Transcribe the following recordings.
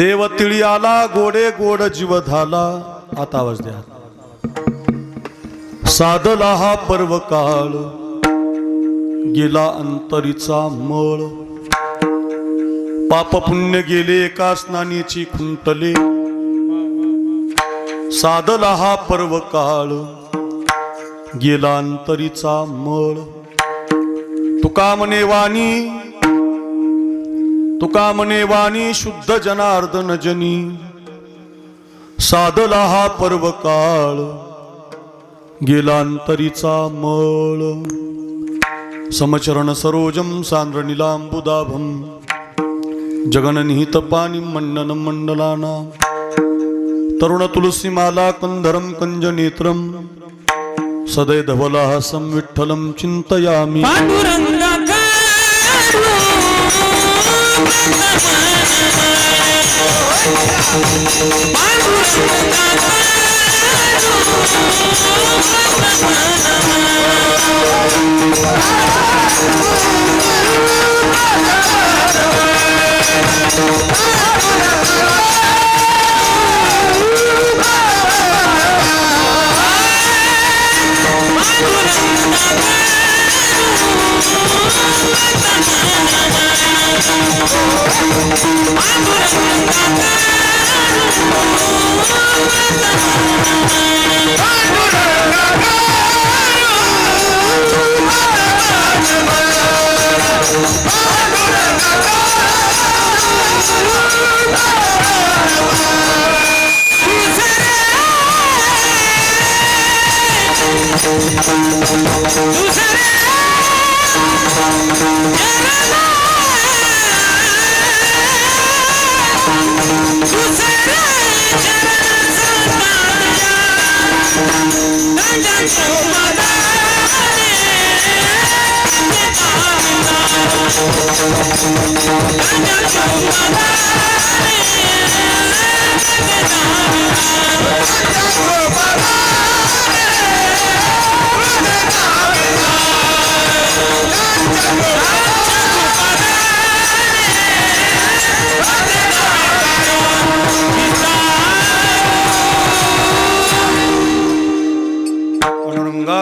देव तिळी आला गोडे गोड जीव झाला. आता आवाज द्या. साधला हा पर्व काळ गेला अंतरीचा मळ. पाप पुण्य गेले एका स्नानीची खुंटले. साधला हा पर्व काळ गेला अंतरीचा मळ. तुका म्हणे वाणी शुद्ध जनार्दन जनी. साधला हा पर्व काळ गेला अंतरीचा मळ. समचरण सरोजम सांद्र नीलांबुदाभम जगननिहित पाणी मंडन मंडलाना. तरुण तुलसीमाला कंधरम कंज नेत्रम सदै धवलाहसं विठ्ठलं चिंतयामि.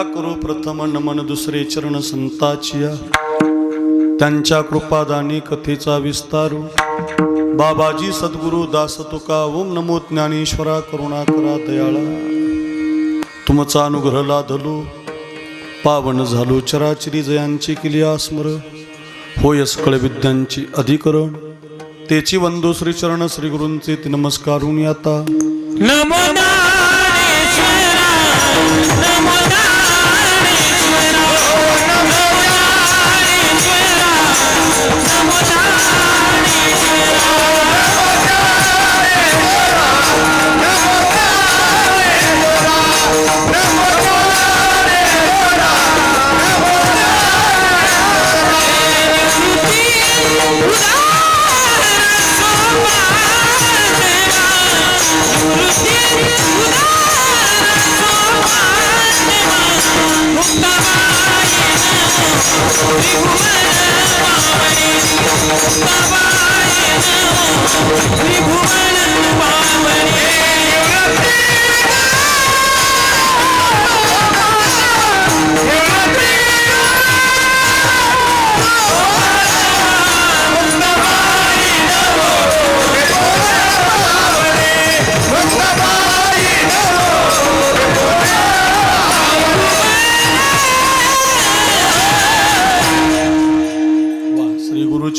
करू प्रथम नमन दुसरे चरण संताचिया. त्यांच्या कृपादानी कथेचा विस्तारू. बाबाजी सद्गुरु दास तुका. ओम नमो ज्ञानेश्वरा करुणा करा दयाळा. तुमचा अनुग्रह लाधलो पावन झालो चराचरी. जयांची केली आस्मर होय सकळ विद्यांची अधिकरण. तेची वंदो श्री चरण श्री गुरूंचे ती नमस्कारून आता. नमो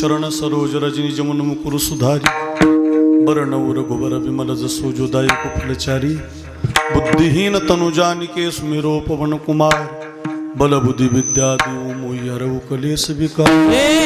चरण सरोज रजनी जमुन मुकुर सुधारी. बरनौ रघुबर विमल जसो जोदायक फलचारी. बुद्धिहीन तनुजानिके सुमिरो पवन कुमार. बल बुद्धि विद्या देव मोहि हरऊ कलेश विकार. Hey!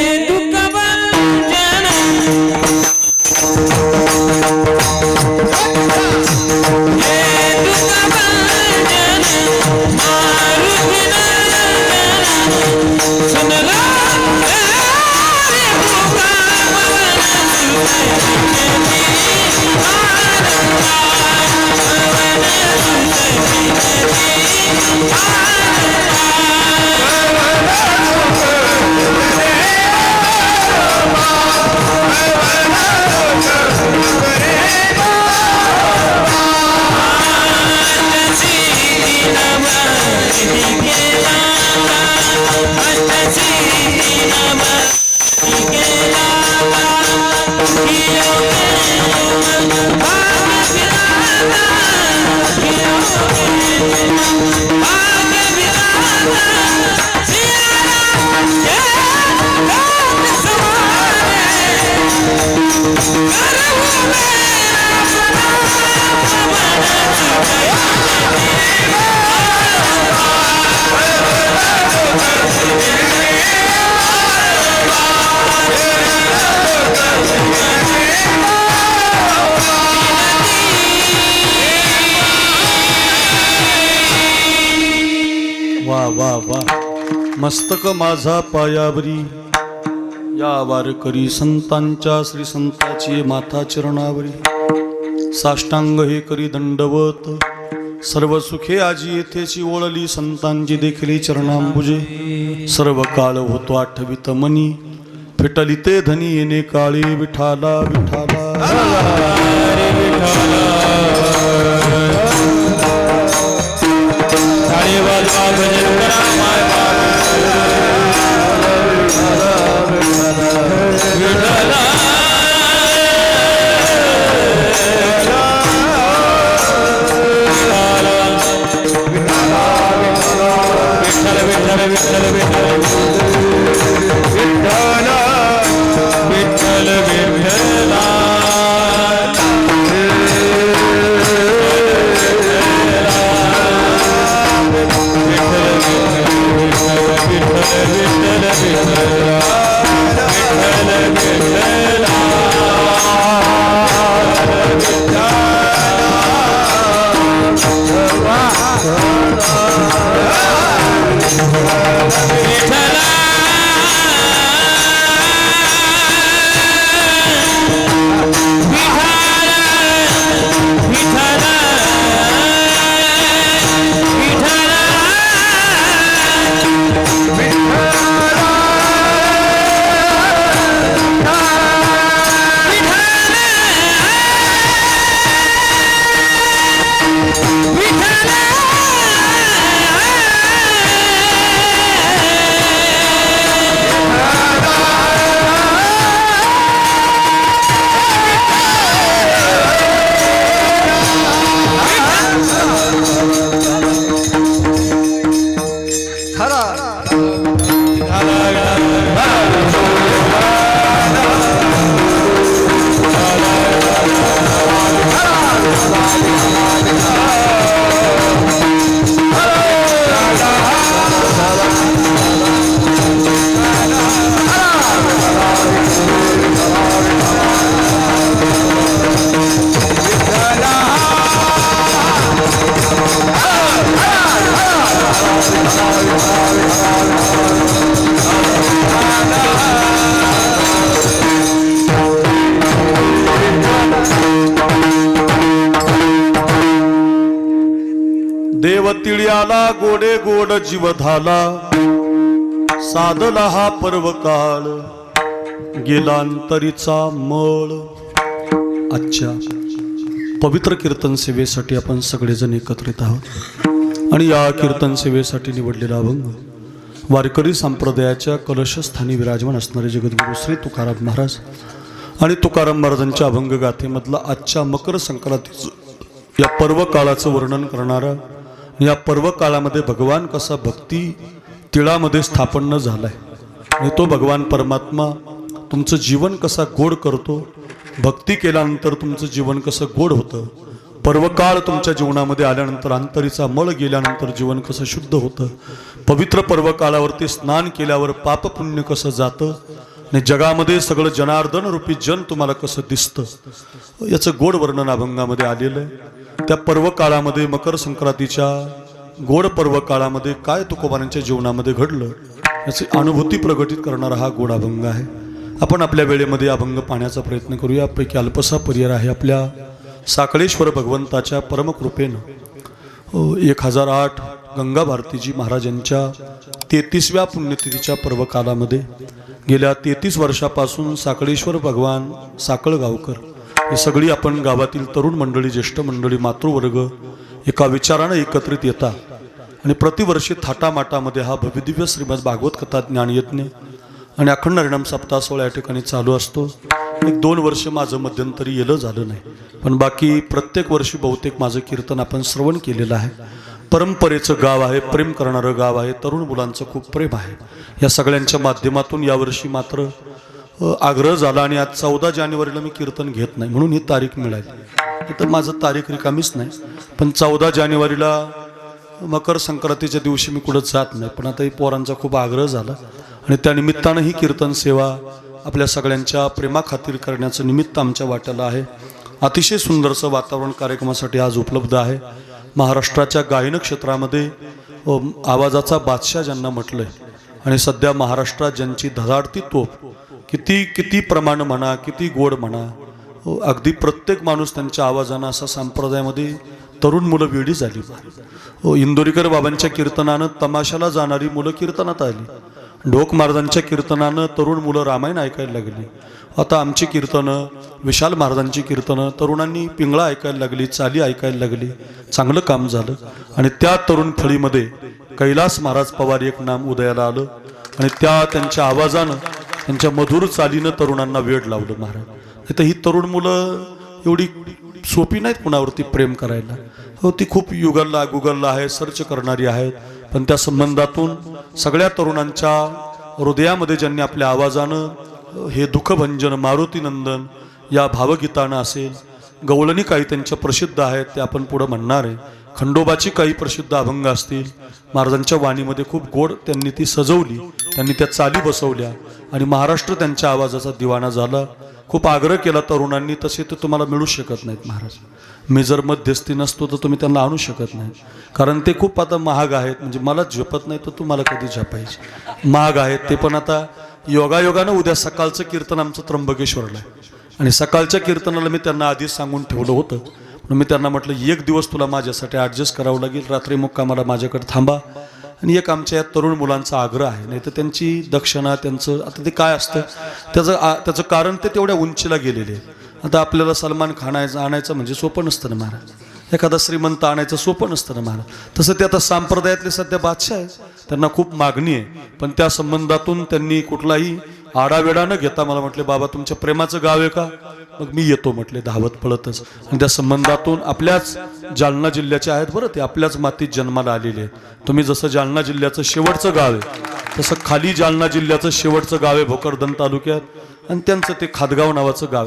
वा वा वा मस्तक माझा पायावरी या वारकरी संतांच्या श्री संताची माथा चरणावरी साष्टांग हे करी दंडवत सर्व सुखे आजी येथेची ओळली संतांची देखील चरणांबुजे सर्व काळ होतो आठवित मनी फिटली ते धनी येणे काळी विठाला विठाला देव तिळ्याला गोडे गोड जीव झाला साधला हा पर्व काळ गेलांतरीचा मळ. आजच्या पवित्र कीर्तन सेवेसाठी आपण सगळेजण एकत्रित आहोत आणि या कीर्तन सेवेसाठी निवडलेला अभंग वारकरी संप्रदायाच्या कलशस्थानी विराजमान असणारे जगद्गुरू श्री तुकाराम महाराज आणि तुकाराम महाराजांच्या अभंग गाथेमधला आजच्या मकर संक्रांतीचं या पर्व काळाचं वर्णन करणारा या पर्व काळामध्ये भगवान कसा भक्ती तिळामध्ये स्थापन झालाय आणि तो भगवान परमात्मा तुमचं जीवन कसा गोड करतो. भक्ती केल्यानंतर तुमचं जीवन कसं गोड होतं. पर्वकाळ तुमच्या जीवनामध्ये आल्यानंतर अंतरीचा मळ गेल्यानंतर जीवन कसं शुद्ध होतं. पवित्र पर्व काळावरती स्नान केल्यावर पाप पुण्य कसं जातं आणि जगामध्ये सगळं जनार्दन रूपी जन तुम्हाला कसं दिसतं याचं गोड वर्णन अभंगामध्ये आलेलं आहे. त्या पर्व काळामध्ये मकर संक्रांतीच्या गोड पर्व काळामध्ये काय तुकोबारांच्या जीवनामध्ये घडलं याची अनुभूती प्रगटित करणारा हा गोड अभंग आहे. आपण आपल्या वेळेमध्ये अभंग पाहण्याचा प्रयत्न करूया. यापैकी अल्पसा पर्याय आहे आपल्या साखळेश्वर भगवंताच्या परमकृपेनं 1008 गंगा भारतीजी महाराजांच्या 33व्या पुण्यतिथीच्या पर्व काळामध्ये गेल्या 33 वर्षापासून साखळेश्वर भगवान साखळगावकर ही सगळी आपण गावातील तरुण मंडळी ज्येष्ठ मंडळी मातृवर्ग एका विचारानं एकत्रित येतात आणि प्रतिवर्षी थाटामाटामध्ये हा भव्यदिव्य श्रीमद भागवत कथा ज्ञानयज्ञ आणि अखंड हरिनाम सप्ताह सोहळा या ठिकाणी चालू असतो. 1-2 वर्ष माझं मध्यंतरी येलं झालं नाही पण बाकी प्रत्येक वर्षी बहुतेक माझं कीर्तन आपण श्रवण केलेलं आहे. परंपरेचं गाव आहे, प्रेम करणारं गाव आहे, तरुण मुलांचं खूप प्रेम आहे. या सगळ्यांच्या माध्यमातून यावर्षी मात्र आग्रह झाला आणि आज 14 जानेवारीला मी कीर्तन घेत नाही म्हणून ही तारीख मिळाली. तर माझं तारीख रिकामीच नाही पण 14 जानेवारीला मकर संक्रांतीच्या दिवशी मी कुठं जात नाही पण आता ही पोरांचा खूप आग्रह झाला आणि त्या निमित्तानं ही कीर्तन सेवा आपल्या सगळ्यांच्या प्रेमाखातीर करण्याचं निमित्त आमच्या वाट्याला आहे. अतिशय सुंदरचं वातावरण कार्यक्रमासाठी आज उपलब्ध आहे. महाराष्ट्राच्या गायन क्षेत्रामध्ये आवाजाचा बादशाह ज्यांना म्हटलंय आणि सध्या महाराष्ट्रात ज्यांची धडाडती तोफ, किती प्रमाण म्हणा, किती गोड म्हणा, अगदी प्रत्येक माणूस त्यांच्या आवाजानं असा संप्रदायामध्ये तरुण मुलं वेडी झाली. इंदोरीकर बाबांच्या कीर्तनानं तमाशाला जाणारी मुलं कीर्तनात आली. ढोक महाराजांच्या कीर्तनानं तरुण मुलं रामायण ऐकायला लागली. आता आमची कीर्तनं, विशाल महाराजांची कीर्तनं तरुणांनी पिंगळा ऐकायला लागली, चाली ऐकायला लागली. चांगलं काम झालं. आणि त्या तरुण फळीमध्ये कैलास महाराज पवार एक नाम उदयाला आलं आणि त्यांच्या आवाजानं, त्यांच्या मधुर चालीनं तरुणांना वेड लावलं महाराज. तर ही तरुण मुलं एवढी सोपी नाहीत कुणावरती प्रेम करायला. ती खूप गुगलला आहे, सर्च करणारी आहेत. पण त्या संबंधातून सगळ्या तरुणांच्या हृदयामध्ये ज्यांनी आपल्या आवाजानं हे दुःखभंजन मारुतीनंदन या भावगीतानं असेल, गवळणी काही त्यांच्या प्रसिद्ध आहेत ते आपण पुढं म्हणणार आहे, खंडोबाची काही प्रसिद्ध अभंग असतील, महाराजांच्या वाणीमध्ये खूप गोड त्यांनी ती सजवली, त्यांनी त्या चाली बसवल्या आणि महाराष्ट्र त्यांच्या आवाजाचा दिवाना झाला. खूप आग्रह केला तरुणांनी, तसे तर तुम्हाला मिळू शकत नाहीत महाराज. मी जर मध्यस्थी नसतो तर तुम्ही त्यांना आणू शकत नाही, कारण ते खूप आता महाग आहेत. म्हणजे मला झेपत नाही तर तुम्हाला कधी झेपायचे, महाग आहेत ते. पण आता योगायोगानं उद्या सकाळचं कीर्तन आमचं त्र्यंबकेश्वरला आहे आणि सकाळच्या कीर्तनाला मी त्यांना आधीच सांगून ठेवलं होतं. म्हणून मी त्यांना म्हटलं एक दिवस तुला माझ्यासाठी ॲडजस्ट करावं लागेल, रात्री मुक्कामाला माझ्याकडे थांबा. आणि एक आमच्या या तरुण मुलांचा आग्रह आहे, नाही तर त्यांची दक्षिणा, त्यांचं आता ते काय असतं त्याचं कारण ते तेवढ्या उंचीला गेलेले. आता आपल्याला सलमान खान आणायचं म्हणजे सोपं नसतं ना महाराज, एखादा श्रीमंत आणायचं सोपं नसतं ना महाराज. तसं ते आता संप्रदायातले सध्या बादशाह आहे, त्यांना खूप मागणी आहे. पण त्या संबंधातून त्यांनी कुठलाही आडावेडा न घेता मला म्हटले, बाबा तुमच्या प्रेमाचं गाव आहे का? मग मी येतो म्हटले धावत पळतच. आणि त्या संबंधातून आपल्याच जालना जिल्ह्याचे आहेत बरं, ते आपल्याच मातीत जन्माला आलेले आहेत. तुम्ही जसं जालना जिल्ह्याचं शेवटचं गाव आहे तसं खाली जालना जिल्ह्याचं शेवटचं गाव आहे भोकरदन तालुक्यात, आणि त्यांचं ते खादगाव नावाचं गाव,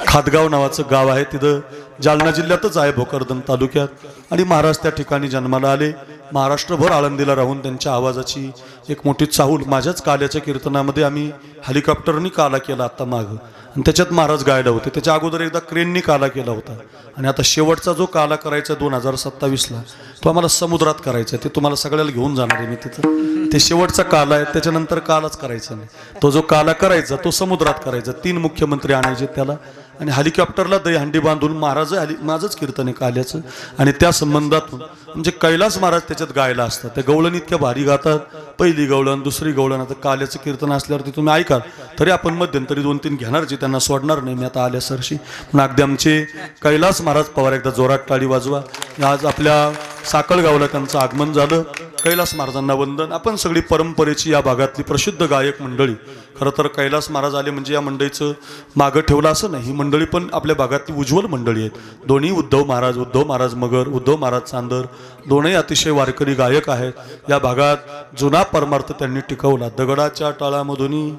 खादगाव नावाचं गाव आहे, तिथं जालना जिल्ह्यातच आहे भोकरदन तालुक्यात. आणि महाराज त्या ठिकाणी जन्माला आले. महाराष्ट्रभर आळंदीला राहून त्यांच्या आवाजाची एक मोठी चाहूल. माझ्याच काल्याच्या कीर्तनामध्ये आम्ही हेलिकॉप्टरनी काला केला आता मागं, आणि त्याच्यात महाराज गायला होते. त्याच्या अगोदर एकदा क्रेननी काला केला होता. आणि आता शेवटचा जो काला करायचा 2027ला तो आम्हाला समुद्रात करायचा आहे. ते तुम्हाला सगळ्याला घेऊन जाणार आहे मी तिथं. ते शेवटचा काला आहे, त्याच्यानंतर कालाच करायचा नाही. तो जो काला करायचा तो समुद्रात करायचा. 3 मुख्यमंत्री आणायचे त्याला, आणि हेलिकॉप्टरला दहीहंडी बांधून महाराज माझंच कीर्तन आहे काल्याचं. आणि त्या संबंधातून म्हणजे कैलास महाराज त्याच्यात गायला असतात. त्या गवळण इतक्या भारी गातात, पहिली गवळण, दुसरी गवळण. आता काल्याचं कीर्तन असल्यावरती तुम्ही ऐकाल तरी आपण मध्यंतरी 2-3 घेणार, जे त्यांना सोडणार नाही मी आता आल्यासरशी. पण अगदी आमचे कैलास महाराज पवार, एकदा जोरात टाळी वाजवा. आज आपल्या साकळगावला त्यांचं आगमन झालं. कैलास महाराजांना वंदन. आपण सगळी परंपरेची या भागातली प्रसिद्ध गायक मंडळी, खरं तर कैलास महाराज आले म्हणजे या मंडळीचं मागं ठेवलं असं नाही. ही मंडळी पण आपल्या भागातली उज्ज्वल मंडळी आहेत. दोन्ही उद्धव महाराज मगर, उद्धव महाराज चांदर, दोनही अतिशय वारकरी गायक आहेत. या भागात जुना परमार्थ त्यांनी टिकवला. दगडाच्या टाळामधून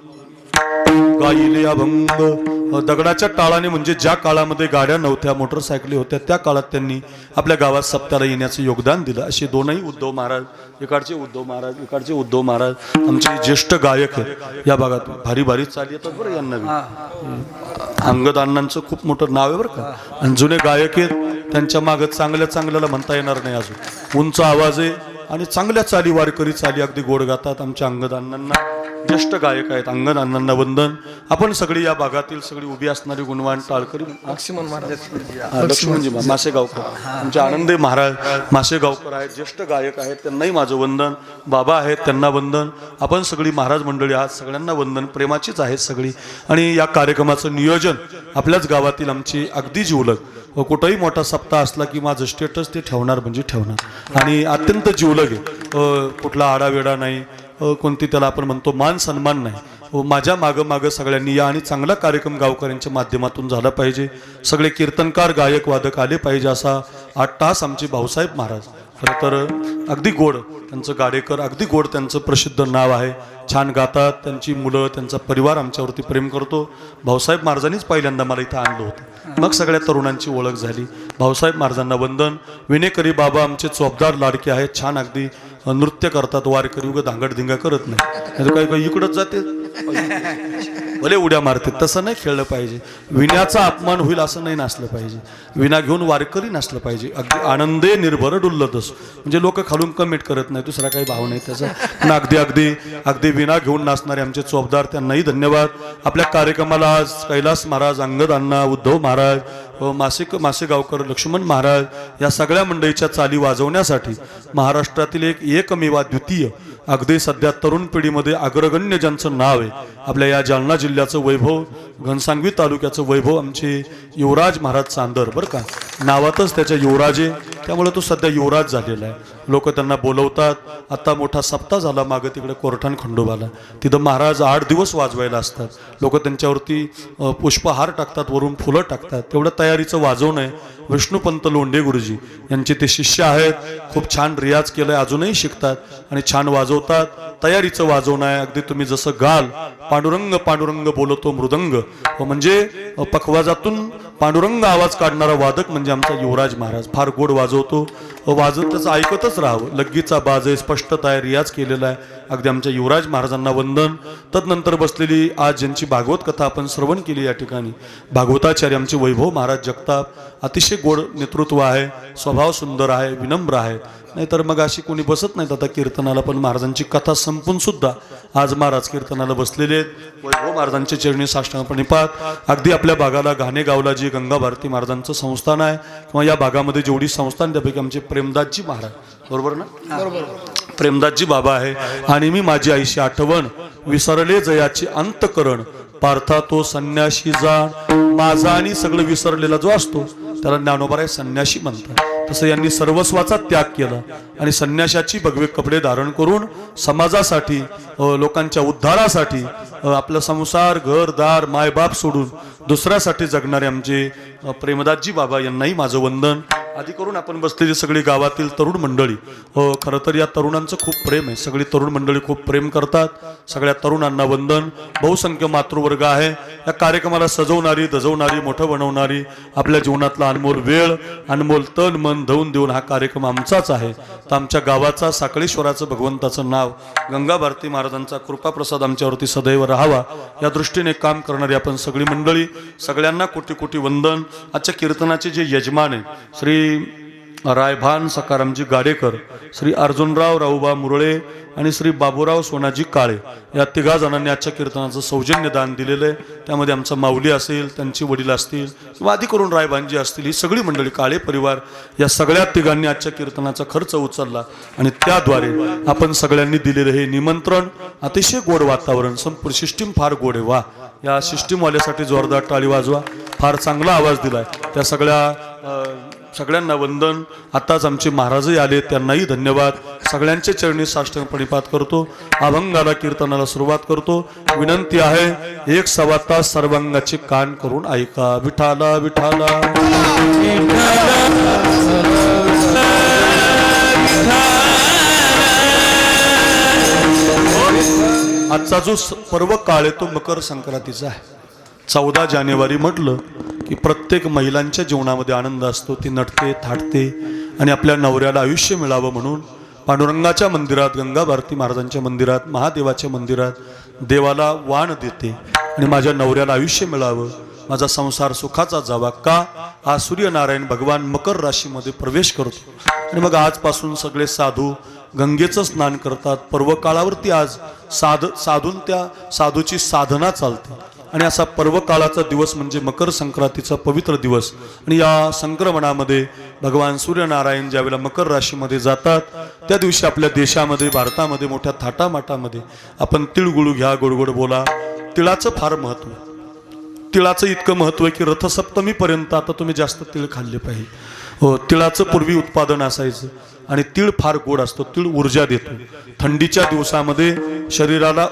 गायिले अभंग. दगडाच्या टाळाने म्हणजे ज्या काळामध्ये गाड्या नव्हत्या, मोटरसायकली होत्या, त्या काळात त्यांनी आपल्या गावात सप्त्याला येण्याचं योगदान दिलं. असे दोनही उद्धव महाराज, इकडचे उद्धव महाराज आमचे ज्येष्ठ गायक आहेत. या भागात भारी भारी चाली येतात बरं यांना. अंगद अण्णांचं खूप मोठं नाव आहे बरं का. आणि जुने गायक आहेत, त्यांच्या मागं चांगल्याला म्हणता येणार नाही अजून. उंच आवाज आहे आणि चांगल्या चाली, वारकरी चाली अगदी गोड गातात. आमच्या अंगद अण्णांना ज्येष्ठ गायक आहेत, अंगद अण्णांना वंदन. आपण सगळी या भागातील सगळी उभी असणारी गुणवान टाळकरी, लक्ष्मणजी मासेगावकर, आमचे आनंदे महाराज मासेगावकर आहेत, ज्येष्ठ गायक आहेत, त्यांनाही माझं वंदन. बाबा आहेत, त्यांना वंदन. आपण सगळी महाराज मंडळी आहात, सगळ्यांना वंदन. प्रेमाचीच आहेत सगळी. आणि या कार्यक्रमाचं नियोजन आपल्याच गावातील आमची अगदी जिवलग, व कुठंही मोठा सप्ताह असला की माझं स्टेटस ते ठेवणार म्हणजे ठेवणार. आणि अत्यंत जिवलग आहे, कुठला आडावेडा नाही, कोणती त्याला आपण म्हणतो मान सन्मान नाही. माझ्या मागं सगळ्यांनी या आणि चांगला कार्यक्रम गावकऱ्यांच्या माध्यमातून झाला पाहिजे. सगळे कीर्तनकार, गायक, वादक आले पाहिजे. असा 8 तास आमचे भाऊसाहेब महाराज, खरं तर अगदी गोड त्यांचं गाडेकर, अगदी गोड त्यांचं प्रसिद्ध नाव आहे. छान गातात. त्यांची मुलं, त्यांचा परिवार आमच्यावरती प्रेम करतो. भाऊसाहेब महाराजांनीच पहिल्यांदा मला इथं आणलं होतं, मग सगळ्या तरुणांची ओळख झाली. भाऊसाहेब महाराजांना वंदन. विनेकरी बाबा आमचे चोपदार लाडके आहेत, छान अगदी नृत्य करतात. वारकरी उगा धांगडधिंगा करत नाही, काही इकडंच जाते. भले उड्या मारते, तसं नाही खेळलं पाहिजे. विण्याचा अपमान होईल असं नाही नाचलं पाहिजे. विना घेऊन वारकरी नाचलं पाहिजे. अगदी आनंदे निर्भर डुलतच, म्हणजे लोक खालून कमेंट करत नाही, दुसरा काही भाव नाही त्याचा. पण अगदी अगदी अगदी विना घेऊन नाचणारे आमचे चोपदार, त्यांनाही धन्यवाद. आपल्या कार्यक्रमाला आज कैलास महाराज, अंगद अण्णा, उद्धव महाराज, मासेगावकर, लक्ष्मण महाराज या सगळ्या मंडळीच्या चाली वाजवण्यासाठी महाराष्ट्रातील एकमेवा द्वितीय, अगदी सध्या तरुण पिढीमध्ये अग्रगण्य ज्यांचं नाव आहे, आपल्या या जालना जिल्ह्याचं वैभव, घनसांगवी तालुक्याचं वैभव, आमचे युवराज महाराज चांदर. बरं का, नावातच त्याच्या युवराज आहे, त्यामुळे तो सध्या युवराज झालेला आहे. लोक त्यांना बोलवतात. आता मोठा सप्ताह झाला मागं तिकडे कोरठाण खंडोबाला, तिथं महाराज 8 दिवस वाजवायला असतात. लोक त्यांच्यावरती पुष्पहार टाकतात, वरून फुलं टाकतात. तेवढं तयारीचं वाजवणं आहे. विष्णुपंत लोंढे गुरुजी यांचे ते शिष्य आहेत. खूप छान रियाज केलाय, अजूनही शिकतात आणि छान वाजवतात. तयारीचं वाजवणं आहे. अगदी तुम्ही जसं गाल पांडुरंग पांडुरंग बोलतो मृदंग, म्हणजे पखवाजातून पांडुरंग आवाज काढणारा वादक म्हणजे आमचा युवराज महाराज. फार गोड वाजवतो. वाजत त्याचं ऐकतच राहावं. लग्गीचा बाज आहे, स्पष्टता आहे, रियाज केलेला आहे. अगदी आमच्या युवराज महाराजांना वंदन. तदनंतर बसलेली आज ज्यांची भागवत कथा आपण श्रवण केली या ठिकाणी, भागवताचार्य आमचे वैभव महाराज जगताप. अतिशय गोड नेतृत्व आहे, स्वभाव सुंदर आहे, विनम्र आहे. नाहीतर मग अशी कोणी बसत नाहीत आता कीर्तनाला. पण महाराजांची कथा संपून सुद्धा आज महाराज कीर्तनाला बसलेले आहेत. वैभव महाराजांचे चरणी साष्टांग प्रणिपात. अगदी आपल्या भागाला घाणेगावला जे गंगा भारती महाराजांचं संस्थान आहे, किंवा या भागामध्ये जेवढी संस्थान, त्यापैकी आमचे प्रेमदासजी महाराज, बरोबर ना, प्रेमदासजी बाबा आहे. आणि मी माझी आईशी आठवण, विसरले जयाचे अंतकरण, पार्था तो संन्याशी जाण. माझा आणि सगळं विसरलेला जो असतो त्याला ज्ञानोबा संन्याशी म्हणतात. तसं यांनी सर्वस्वाचा त्याग केला आणि संन्याशाची भगवे कपडे धारण करून समाजासाठी, लोकांच्या उद्धारासाठी, आपला संसार, घरदार, मायबाप सोडून दुसऱ्यासाठी जगणारे आमचे प्रेमदासजी बाबा यांनाही माझं वंदन. आधी करून आपण बसलेली सगळी गावातील तरुण मंडळी, खरं तर या तरुणांचं खूप प्रेम आहे. सगळी तरुण मंडळी खूप प्रेम करतात. सगळ्या तरुणांना वंदन. बहुसंख्य मातृवर्ग आहे. या कार्यक्रमाला सजवणारी, दजवणारी, मोठं बनवणारी, आपल्या जीवनातला अनमोल वेळ, अनमोल तन मन धवून देऊन हा कार्यक्रम आमचाच आहे. तर आमच्या गावाचा, साखळेश्वराचं भगवंताचं नाव, गंगा भारती महाराजांचा कृपाप्रसाद आमच्यावरती सदैव राहावा या दृष्टीने काम करणारी आपण सगळी मंडळी, सगळ्यांना कोटी कोटी वंदन. आजच्या कीर्तनाचे जे यजमान आहे श्री रायभान सकारामजी गाडेकर, श्री अर्जुनराव राऊबा मुरळे आणि श्री बाबूराव सोनाजी काळे, या तिघा जणांनी आजच्या कीर्तनाचं सौजन्य दान दिलेलं आहे. त्यामध्ये आमचा माऊली असेल, त्यांची वडील असतील, किंवा आधी करून रायभानजी असतील, ही सगळी मंडळी, काळे परिवार, या सगळ्या तिघांनी आजच्या कीर्तनाचा खर्च उचलला. आणि त्याद्वारे आपण सगळ्यांनी दिलेलं हे निमंत्रण, अतिशय गोड वातावरण, संपूर्ण सिस्टीम फार गोड आहे. वा, या सिस्टीमवाल्यासाठी जोरदार टाळी वाजवा. फार चांगला आवाज दिलाय. त्या सगळ्यांना वंदन. आताच आमचे महाराजही आले, त्यांनाही धन्यवाद. सगळ्यांचे चरणी साष्टांग प्रणिपात करतो. अभंगाला, कीर्तनाला सुरुवात करतो. विनंती आहे, 1 तास सर्वांगाचे कान करून ऐका. विठाला विठाला आजचा जो पर्व काळ आहे तो मकर संक्रांतीचा आहे. 14 जानेवारी म्हटलं की प्रत्येक महिलांच्या जीवनामध्ये आनंद असतो. ती नटते, थाटते आणि आपल्या नवऱ्याला आयुष्य मिळावं म्हणून पांडुरंगाच्या मंदिरात, गंगा भारती महाराजांच्या मंदिरात, महादेवाच्या मंदिरात देवाला वाण देते आणि माझ्या नवऱ्याला आयुष्य मिळावं, माझा संसार सुखाचा जावा. का? आज सूर्यनारायण भगवान मकर राशीमध्ये प्रवेश करतो आणि मग आजपासून सगळे साधू गंगेचं स्नान करतात. पर्व काळावरती आज साधून त्या साधूची साधना चालते. आणि असा पर्व काळाचा दिवस म्हणजे मकर संक्रांतीचा पवित्र दिवस. आणि या संक्रमणामध्ये भगवान सूर्यनारायण ज्यावेळेला मकर राशीमध्ये जातात, त्या दिवशी आपल्या देशामध्ये, भारतामध्ये मोठ्या थाटामाटामध्ये आपण तिळगुळ घ्या, गोडगोड बोला. तिळाचं फार महत्त्व. तिळाचं इतकं महत्त्व आहे की रथसप्तमीपर्यंत आता तुम्ही जास्त तिळ खाल्ले पाहिजे. हो, तिळाचं पूर्वी उत्पादन असायचं आणि तीळ फार गोड असतो. तीळ ऊर्जा देतो. थंडीच्या दिवसामध्ये शरीराला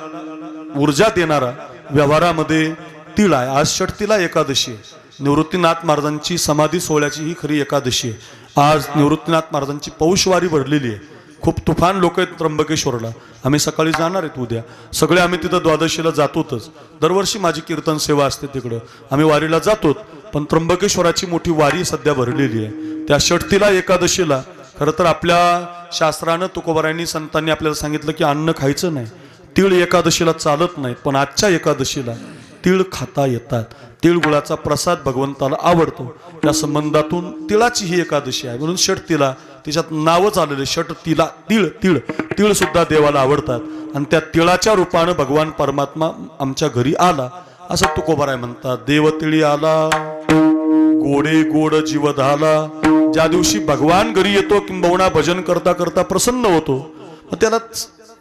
ऊर्जा देणारा व्यवहारामध्ये तीळ आहे. आज षटतीला एकादशी आहे. निवृत्तीनाथ महाराजांची समाधी सोहळ्याची ही खरी एकादशी आहे. आज निवृत्तीनाथ महाराजांची पौषवारी भरलेली आहे. खूप तुफान लोक आहेत त्र्यंबकेश्वरला. आम्ही सकाळी जाणार आहेत उद्या. सगळे आम्ही तिथं द्वादशीला जातोच. दरवर्षी माझी कीर्तन सेवा असते तिकडं, आम्ही वारीला जातो. पण त्र्यंबकेश्वराची मोठी वारी सध्या भरलेली आहे. त्या षटतीला एकादशीला खरं तर आपल्या शास्त्रानं, तुकोबारायांनी, संतांनी आपल्याला सांगितलं की अन्न खायचं नाही. तीळ एकादशीला चालत नाहीत. पण आजच्या एकादशीला तिळ खाता येतात. तिळगुळाचा प्रसाद भगवंताला आवडतो. त्या संबंधातून तिळाची ही एकादशी आहे. म्हणून षट तिला, तिच्यात नावच आलेले षट तिला, तिळ तिळ तिळ सुद्धा देवाला आवडतात. आणि त्या तिळाच्या रूपानं भगवान परमात्मा आमच्या घरी आला असं तुकोबाराय म्हणतात. देव तिळी आला गोडे गोड जीव झाला. ज्या दिवशी भगवान घरी येतो किंबहुना भजन करता करता प्रसन्न होतो, मग त्याला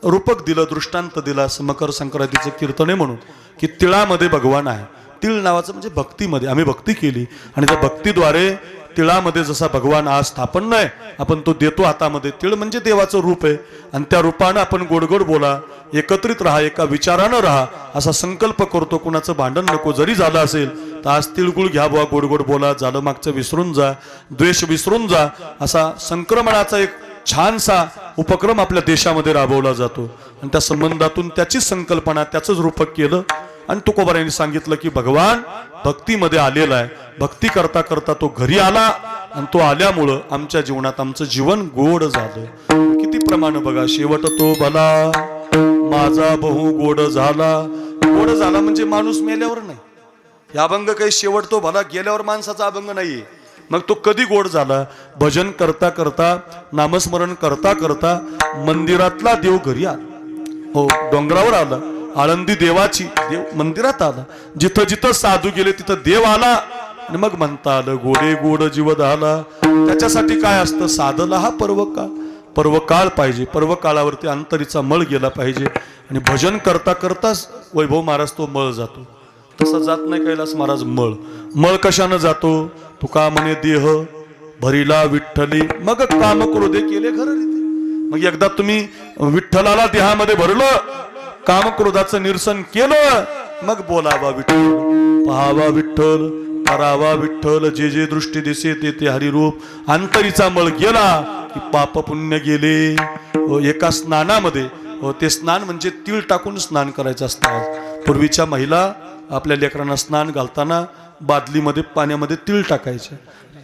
रूपक दिलं, दृष्टांत दिला मकर संक्रांतीचं कीर्तन आहे म्हणून की तिळामध्ये भगवान आहे. तिळ नावाचं म्हणजे भक्तीमध्ये आम्ही भक्ती केली आणि त्या भक्तीद्वारे तिळामध्ये जसा भगवान आज स्थापन नाही, आपण तो देतो हातामध्ये. तिळ म्हणजे देवाचं रूप आहे आणि त्या रूपानं आपण गोडगोड बोला, एकत्रित राहा, एका विचारानं राहा असा संकल्प करतो. कुणाचं भांडण नको जरी झालं असेल तर आज तिळगुळ घ्या बुवा, गोडगोड बोला, झालं मागचं विसरून जा, द्वेष विसरून जा, असा संक्रमणाचा एक छानसा उपक्रम आपल्या देशामध्ये राबवला जातो. आणि त्या संबंधातून त्याचीच संकल्पना, त्याचंच रूपक केलं. आणि तुकोबारायांनी सांगितलं की भगवान भक्तीमध्ये आलेला आहे. भक्ती करता करता तो घरी आला आणि तो आल्यामुळं आमच्या जीवनात आमचं जीवन गोड झालं. किती प्रमाण बघा, शेवट तो भला माझा बहु गोड झाला. गोड झाला म्हणजे माणूस मेल्यावर नाही. हे अभंग काही शेवट तो भला गेल्यावर माणसाचा अभंग नाहीये. मग तो कधी गोड झाला? भजन करता करता, नामस्मरण करता करता मंदिरातला देव घरी आला. हो, डोंगरावर आला, आळंदी देवाची, देव मंदिरात आला. जिथं जिथं साधू गेले तिथं देव आला. आणि मग म्हणता आलं गोडे गोड जीव झाला. त्याच्यासाठी काय असतं? साधला हा पर्वकाळ. पर्वकाळ पाहिजे. पर्वकाळावरती अंतरीचा मळ गेला पाहिजे. आणि भजन करता करताच वैभव महाराज तो मळ जातो. तसा जात नाही कैलास महाराज मळ. मळ कशानं जातो? तुका म्हणे देह भरिला विठ्ठली मग काम क्रोधे केले घर रीती. मग एकदा तुम्ही विठ्ठलाला देहामध्ये भरलं, काम क्रोधाचं निरसन केलं, मग बोलावा विठ्ठल, पहावा विठ्ठल, करावा विठ्ठल, जे जे दृष्टी दिसे ते ते हरिरूप. अंतरीचा मळ गेला की पाप पुण्य गेले. एका स्नानामध्ये, ते स्नान म्हणजे तीळ टाकून स्नान करायचं असतं. पूर्वीच्या महिला आपल्या लेकरांना स्नान घालताना बादलीमध्ये पाण्यामध्ये तीळ टाकायचे.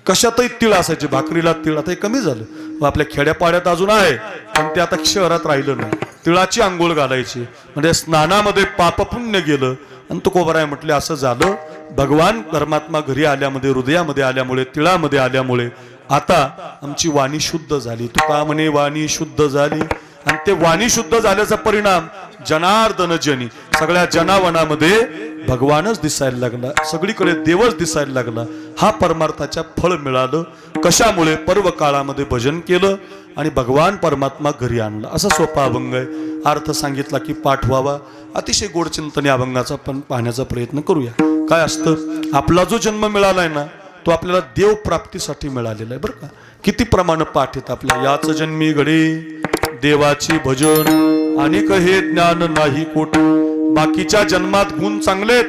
कशातही तीळ असायचे, भाकरीला तीळ. आता हे कमी झालं, आपल्या खेड्यापाड्यात अजून आहे पण ते आता शहरात राहिलं नाही. तिळाची आंघोळ घालायची म्हणजे स्नानामध्ये पाप पुण्य गेलं. आणि तुकोबाराय म्हटले असं झालं भगवान परमात्मा घरी आल्यामध्ये, हृदयामध्ये आल्यामुळे, तिळामध्ये आल्यामुळे आता आमची वाणी शुद्ध झाली. तुका म्हणे वाणी शुद्ध झाली. आणि ते वाणी शुद्ध झाल्याचा परिणाम जनार्दन जनी, सगळ्या जनावनामध्ये भगवानच दिसायला लागला, सगळीकडे देवच दिसायला लागला. हा परमार्थाच्या फळ मिळालं. कशामुळे? पर्व काळामध्ये भजन केलं आणि भगवान परमात्मा घरी आणला. असा सोपा अभंग आहे. अर्थ सांगितला की पाठ व्हावा. अतिशय गोड चिंतन अभंगाचा पण पाहण्याचा प्रयत्न करूया. काय असतं? आपला जो जन्म मिळालाय ना तो आपल्याला देव प्राप्तीसाठी मिळालेला आहे बरं का. किती प्रमाण पाठ आहेत आपल्या. याच जन्मी घडे देवाची भजन अनेक हे ज्ञान नाही कोट. बाकीच्या जन्मात गुण चांगलेत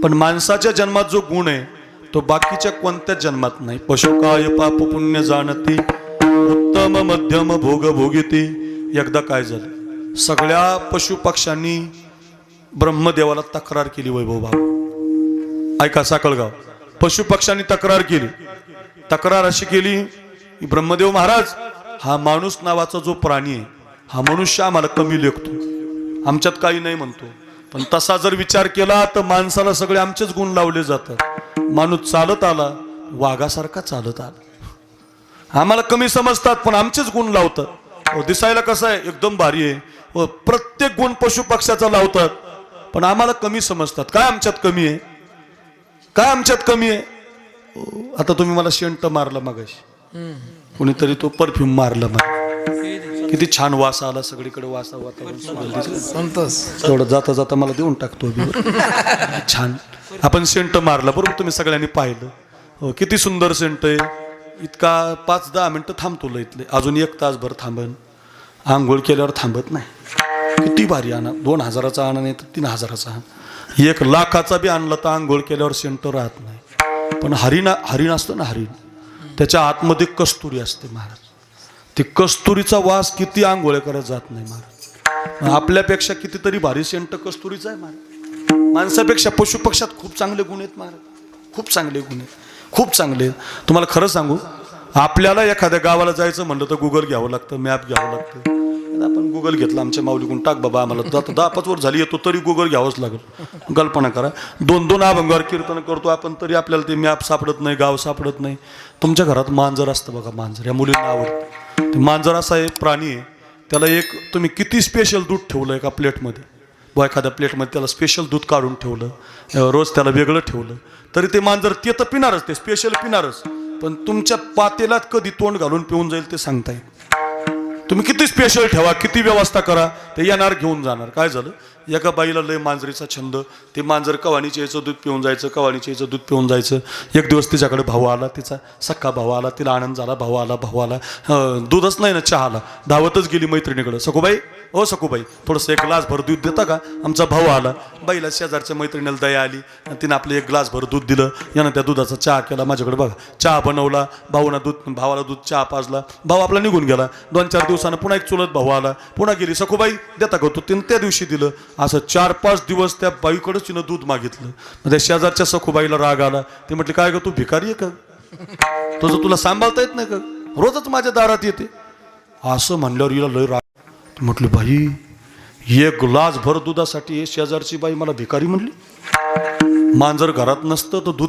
पण माणसाच्या जन्मात जो गुण आहे तो बाकीच्या कोणत्याच जन्मात नाही. पशुकाय पाप पुण्य जाणती उत्तम मध्यम भोग भोगिती. एकदा काय झालं, सगळ्या पशु पक्ष्यांनी ब्रह्मदेवाला तक्रार केली. वैभव बाबा ऐका, साकळगाव पशु पक्ष्यांनी तक्रार केली. तक्रार अशी केली की ब्रह्मदेव महाराज, हा माणूस नावाचा जो प्राणी आहे हा मनुष्य आम्हाला कमी लेखतो, आमच्यात काही नाही म्हणतो. पण तसा जर विचार केला तर माणसाला सगळे आमचेच गुण लावले जातात. माणूस चालत आला वाघासारखा चालत आला. आम्हाला कमी समजतात पण आमचेच गुण लावतात. दिसायला कसं आहे? एकदम भारी आहे. प्रत्येक गुण पशु पक्ष्याचा लावतात पण आम्हाला कमी समजतात. काय आमच्यात कमी आहे? काय आमच्यात कमी आहे? आता तुम्ही मला शेंट मारला मगाशी, कोणीतरी तो परफ्यूम मारला मला. किती छान वास आला, सगळीकडे वासा वातावरण. थोडं जाता जाता मला देऊन टाकतो छान. आपण सेंट मारला बरोबर, तुम्ही सगळ्यांनी पाहिलं. हो, किती सुंदर सेंट आहे. इतका 5-10 मिनिटं थांबतो इथले, अजून 1 तासभर थांबन. आंघोळ केल्यावर थांबत नाही. किती भारी आणा. 2000चा आणा नाही तर 3000चा आणा, 1 लाखाचा बी आणला तर आंघोळ केल्यावर सेंट राहत नाही. पण हरिण असतं ना, हरिण, त्याच्या आतमध्ये कस्तुरी असते महाराज. ते कस्तुरीचा वास किती आंघोळ्या करत जात नाही महाराज. आपल्यापेक्षा कितीतरी भारी सेंट कस्तुरीचा आहे महाराज. माणसापेक्षा पशु पक्षात खूप चांगले गुण आहेत महाराज. खूप चांगले गुण आहेत, खूप चांगले. तुम्हाला खरं सांगू, आपल्याला एखाद्या गावाला जायचं म्हणलं तर गुगल घ्यावं लागतं, मॅप घ्यावं लागतं. आपण गुगल घेतला आमच्या माऊलीकडून, टाक बाबा आम्हाला 10-5 वर्ष झाली येतो तरी गुगल घ्यावंच लागेल. कल्पना करा, 2-2 अभंगावर कीर्तन करतो आपण तरी आपल्याला ते मॅप सापडत नाही, गाव सापडत नाही. तुमच्या घरात मांजर असतं बघा, मांजर या मुलींना आवडतं. ते मांजर असा एक प्राणी आहे, त्याला एक तुम्ही किती स्पेशल दूध ठेवलं एका प्लेटमध्ये, व एखाद्या प्लेटमध्ये त्याला स्पेशल दूध काढून ठेवलं, रोज त्याला वेगळं ठेवलं, तरी ते मांजर ते तर पिणारच, ते स्पेशल पिणारच. पण तुमच्या पातेलात कधी तोंड घालून पिऊन जाईल ते सांगता येईल. तुम्ही किती स्पेशल ठेवा, किती व्यवस्था करा, ते येणार घेऊन जाणार. काय झालं, एका बाईला लय मांजरीचा छंद, ते मांजर कवानीच्या याचं दूध पिऊन जायचं, कवानीच्या याचं दूध पिऊन जायचं. एक दिवस तिच्याकडे भाऊ आला, तिचा सक्का भाऊ आला, तिला आनंद झाला, भाऊ आला, दूधच नाही ना, चहा आला, धावतच गेली मैत्रिणीकडे, सखूबाई ओ सखूबाई थोडंसं एक ग्लास भर दूध देता का, आमचा भाऊ आला. बाईला शेजारच्या मैत्रिणीला दया आली, तिनं आपलं एक ग्लास भर दूध दिलं, यानं त्या दुधाचा चहा केला. माझ्याकडे बघा, चहा बनवला, भावाला दूध चहा पाजला, भाऊ आपला निघून गेला. 2-4 दिवसानं पुन्हा एक चुलत भाऊ आला, पुन्हा गेली, सखूबाई देता का तू, तिनं त्या दिवशी दिलं. असं 4-5 दिवस त्या बाईकडेच तिनं दूध मागितलं. त्या शेजारच्या सखूबाईला राग आला, ती म्हटली काय ग तू भिकारी आहे का, तुला सांभाळता येत नाही का, रोजच माझ्या दारात येते. असं म्हणल्यावर हिला लय राग. म्हटलं बाई, एक ग्लास भर दुधासाठी शेजारची बाई मला भिकारी म्हणली. मांजर घरात नसतं तर दूध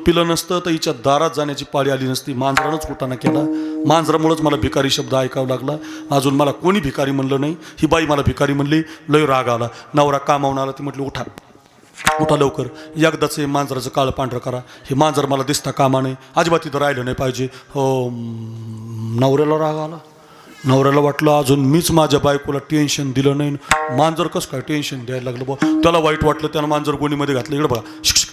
पिलं नसतं तर हिच्या दारात जाण्याची पाळी आली नसती. मांजरानंच कुटाणा केला, मांजरामुळेच मला भिकारी शब्द ऐकावा लागला. अजून मला कोणी भिकारी म्हणलं नाही, ही बाई मला भिकारी म्हणली. लय राग आला. नवरा कामावून आला, ती म्हटली उठा लवकर, एकदाच हे मांजराचं काळं पांढरं करा, हे मांजर मला दिसता कामा नाही, अजिबात इथं राहिलं नाही पाहिजे. हो, नवऱ्याला राग आला. नवऱ्याला वाटलं अजून मीच माझ्या बायकोला टेन्शन दिलं नाही, मांजर कसं काय टेन्शन द्यायला लागलं बा. त्याला वाईट वाटलं, त्यानं मांजर गोणीमध्ये घातलं. इकडे बघा,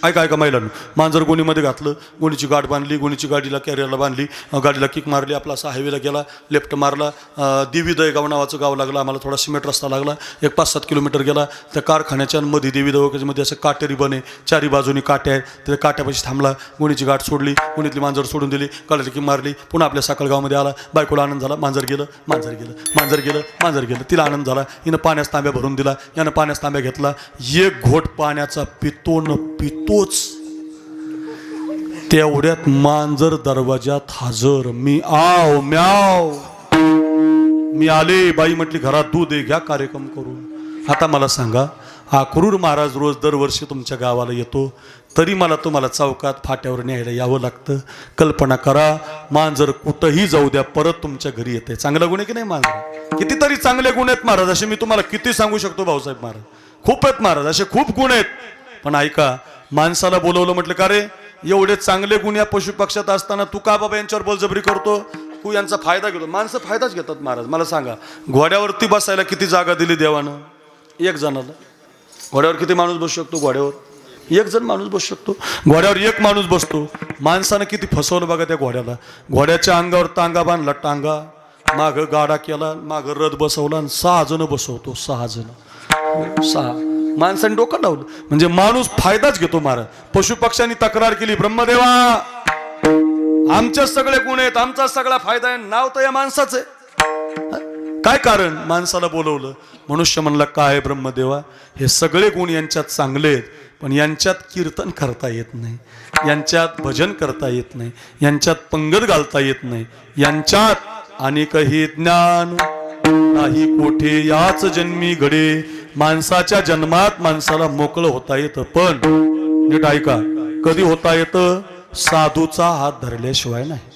ऐका महिलांना, मांजर गोणीमध्ये घातलं, गोणीची गाठ बांधली, गोणीची गाडीला कॅरियरला बांधली, गाडीला किक मारली, आपला असा हायवेला गेला, लेफ्ट मारला. देवीदय गाव नावाचं गाव लागलं आम्हाला, थोडा सिमेंट रस्ता लागला, एक 5-7 किलोमीटर गेला. त्या कारखान्याच्या मध्ये देवीदय असं काटेरी बने, चारी बाजूनी काट्या आहेत, त्या काट्यापाशी थांबला, गोणीची गाठ सोडली, गोणीतली मांजर सोडून दिली, गाडीला किक मारली, पुन्हा आपल्या साखळगावमध्ये आला. बायकोला आनंद झाला, मांजर गेलं. तिला आनंद झाला, हिनं पाण्यास तांब्या भरून दिला, यानं पाण्यास तांब्या घेतला. एक घोट पाण्याचा पितोच तेवढ्यात मांजर दरवाजात हजर. मी आले. बाई म्हटली घरात दूध आहे, घ्या कार्यक्रम करून. आता मला सांगा, क्रूर महाराज रोज दरवर्षी तुमच्या गावाला येतो, तरी मला तुम्हाला चौकात फाट्यावर न्यायला यावं लागतं. कल्पना करा, मांजर कुठंही जाऊ द्या, परत तुमच्या घरी येते. चांगला गुण आहे की नाही मांजर? कितीतरी चांगले गुण आहेत महाराज, असे मी तुम्हाला किती सांगू शकतो भाऊसाहेब महाराज. खूप आहेत महाराज, असे खूप गुण आहेत. पण ऐका, माणसाला बोलवलं, म्हटलं का रे, एवढे चांगले गुण या पशु पक्षात असताना तू का बाबा यांच्यावर बळजबरी करतो, तू यांचा फायदा घेतो. माणसं फायदाच घेतात महाराज. मला सांगा, घोड्यावरती बसायला किती जागा दिली देवानं? एक जणाला. घोड्यावर किती माणूस बसू शकतो? घोड्यावर एक जण माणूस बसू शकतो. घोड्यावर एक माणूस बसतो. माणसानं किती फसवलं बघा त्या घोड्याला. घोड्याच्या अंगावर टांगा बांधला, टांगा मागं गाडा केला, मागं रथ बसवला, आणि 6 जण बसवतो. 6 जण, 6 माणसाने डोकं लावलं. म्हणजे माणूस फायदाच घेतो महाराज. पशु पक्ष्यांनी तक्रार केली, ब्रह्मदेवा आमचे सगळे गुण आहेत, आमचा सगळा फायदा आहे, नाव तर या माणसाचं आहे. काय कारण? माणसाला बोलवलं. मनुष्य म्हणला, काय ब्रह्मदेवा, हे सगळे गुण यांच्यात चांगले आहेत, पण यांच्यात कीर्तन करता येत नाही, यांच्यात भजन करता येत नाही, यांच्यात पंगत घालता येत नाही, यांच्यात अनेकही ज्ञान नाही कोठे याच जन्मी घडे. माणसाच्या जन्मात माणसाला मोकळं होता येतं, पण नीट ऐका, कधी होता येतं? साधूचा हात धरल्याशिवाय नाही.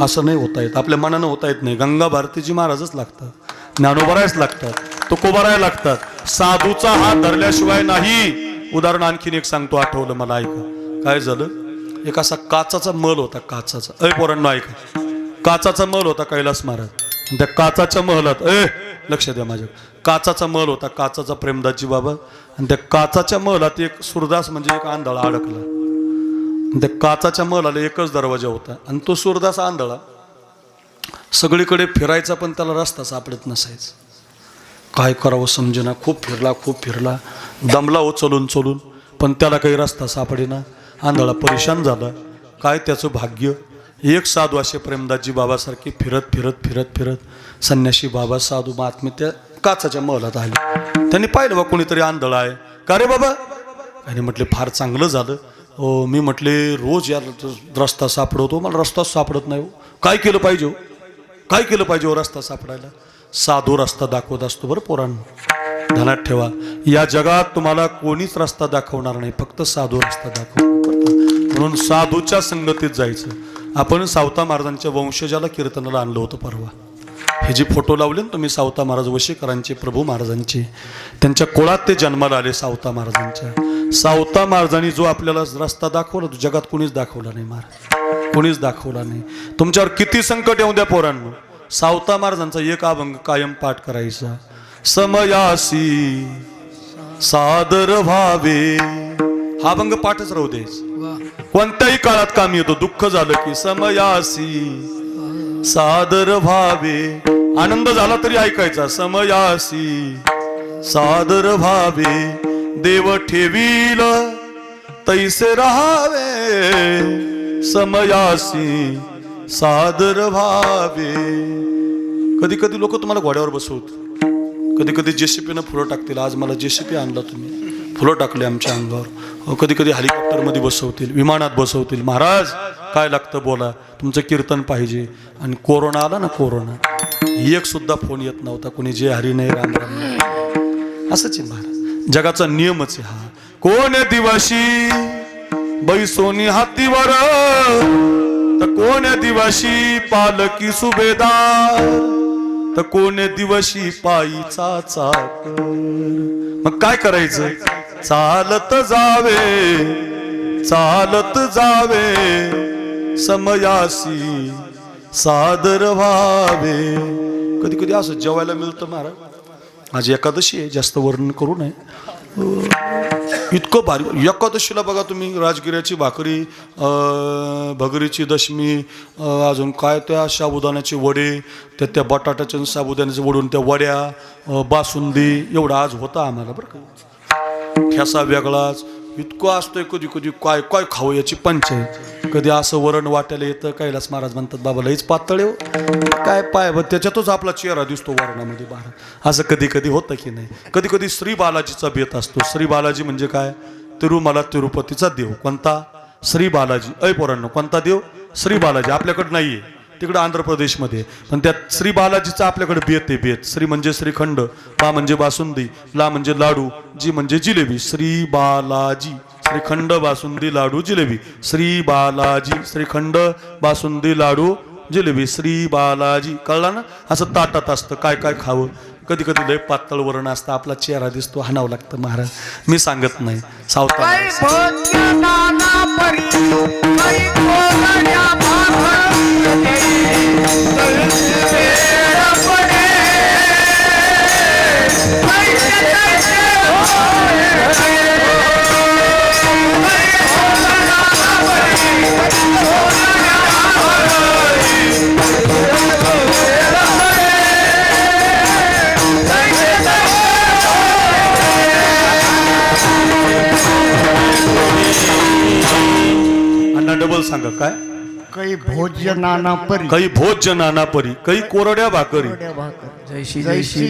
असं नाही होता येत, आपल्या मनानं होता येत नाही. गंगा भारतीजी महाराजच लागतात, ज्ञानोबरायच लागतात, तुकोबाराय लागतात. साधूचा हात धरल्याशिवाय नाही. उदाहरण आणखीन एक सांगतो, आठवलं मला, ऐका. काय झालं, एक असा काचाचा महल होता, काचाचा. पोरांनो ऐका, काचाचा महल होता कैलास महाराज. त्या काचाच्या महलात, लक्ष द्या माझ्या, काचाचा महल होता, काचाचा प्रेमदासजी बाबा. आणि त्या काचाच्या महलात एक सुरदास म्हणजे एक आंधळा अडकला. त्या काचाच्या महलाला एकच दरवाजा होता, आणि तो सुरदास आंधळा सगळीकडे फिरायचा, पण त्याला रस्ता सापडत नसायचा. काय करावं समजेना, खूप फिरला, दमला हो चलून, पण त्याला काही रस्ता सापडेना. आंधळा परेशान झाला. काय त्याचं भाग्य, एक साधू असे प्रेमदासजी बाबासारखे फिरत संन्यासी बाबा साधू महात्मे त्या काचाच्या महलात आले. त्यांनी पाहिलं बा कोणीतरी आंधळा आहे. का रे बाबा? आणि म्हटले फार चांगलं झालं. हो, मी म्हटले रोज या रस्ता सापडवतो, मला रस्ताच सापडत नाही. काय केलं पाहिजे? काय केलं पाहिजे हो रस्ता सापडायला? साधू रस्ता दाखवत असतो बरं पोरांनो, ध्यानात ठेवा. या जगात तुम्हाला कोणीच रस्ता दाखवणार नाही, फक्त साधू रस्ता दाखवतो. म्हणून साधूच्या संगतीत जायचं. आपण सावता महाराजांच्या वंशजाला कीर्तनाला आणलं होतं परवा. हे जे फोटो लावले ना तुम्ही सावता महाराज वशीकरांचे, प्रभू महाराजांचे, त्यांच्या कुळात ते जन्माला आले सावता महाराजांच्या. सावता महाराजांनी जो आपल्याला रस्ता दाखवला तो जगात कोणीच दाखवला नाही महाराज, कोणीच दाखवला नाही. तुमच्यावर किती संकट येऊ द्या पोरांनो, सावता महाराजांचा एक अभंग कायम पाठ करायचा. समयासी सादर व्हावे, हा अभंग पाठच राहू दे, कोणत्याही काळात काम येतो. दुःख झालं की समयासी सादर व्हावे, आनंद झाला तरी ऐकायचा. समयासी सादर व्हावे, देव ठेवील तैसे राहावे. समयासी सादर व्हावे. कधी कधी लोक तुम्हाला घोड्यावर बसवत, कधी कधी जेसीपीनं फुलं टाकतील. आज मला जेसीपी आणला तुम्ही, फुलं टाकले आमच्या अंगावर. कधी कधी हेलिकॉप्टरमध्ये बसवतील, विमानात बसवतील. महाराज काय लागतं बोला, तुमचं कीर्तन पाहिजे. आणि कोरोना आला ना, कोरोना, एक सुद्धा फोन येत नव्हता, कोणी जय हरी नाही राम राम नाही. असंच आहे महाराज, जगाचा नियमच आहे हा. कोण दिवशी बैसोनी हातीवर, तर कोण दिवशी पालकी सुभेदार, तर कोण दिवशी पायीचा चाकर. मग काय करायचं? चालत जावे, चालत जावे, समयासी सादर व्हावे. कधी कधी असं जेवायला मिळतं महाराज. माझी एकादशी आहे, जास्त वर्णन करू नये. इतकं भारी एकादशीला बघा तुम्ही, राजगिऱ्याची भाकरी, भगरीची दशमी, अजून काय त्या साबुदाण्याचे वडे, त्या बटाट्याच्या साबुदाण्याचे वडून त्या वड्या, बासुंदी, एवढं आज होता आम्हाला बरं का. ठेसा वेगळाच, इतकं असतोय. कधी कधी काय काय खावं याची पंचायत. कधी असं वरण वाटायला येतं. कैलास महाराज म्हणतात बाबा लईच पातळ हो, काय पाय त्याच्यातच आपला चेहरा दिसतो वरणामध्ये बाहेर. असं कधी कधी होतं की नाही. कधी कधी श्री बालाजीचा बेत असतो. श्री बालाजी म्हणजे काय? तिरुमला तिरुपतीचा देव. कोणता? श्री बालाजी. अय पोरांनो, कोणता देव? श्री बालाजी. आपल्याकडे नाहीये, तिकडं आंध्र प्रदेशमध्ये. पण त्यात श्री बालाजीचा आपल्याकडे बेत आहे. बेत श्री म्हणजे श्रीखंड, बा म्हणजे बासुंदी, ला म्हणजे लाडू, जी म्हणजे जिलेबी. श्री बालाजी, श्रीखंड बासुंदी लाडू जिलेबी. श्री बालाजी, श्रीखंड बासुंदी लाडू जिलेबी. श्री बालाजी. कळला ना? असं ताटात असतं काय काय खावं. कधी कधी लय पातळ वरण असतं, आपला चेहरा दिसतो, हाणावं लागतं महाराज. मी सांगत नाही, सावता डबल सांगा काय? काही भोजनाना परी, काही भोजनाना परी, काही कोरड्या भाकरी. जैशी जैशी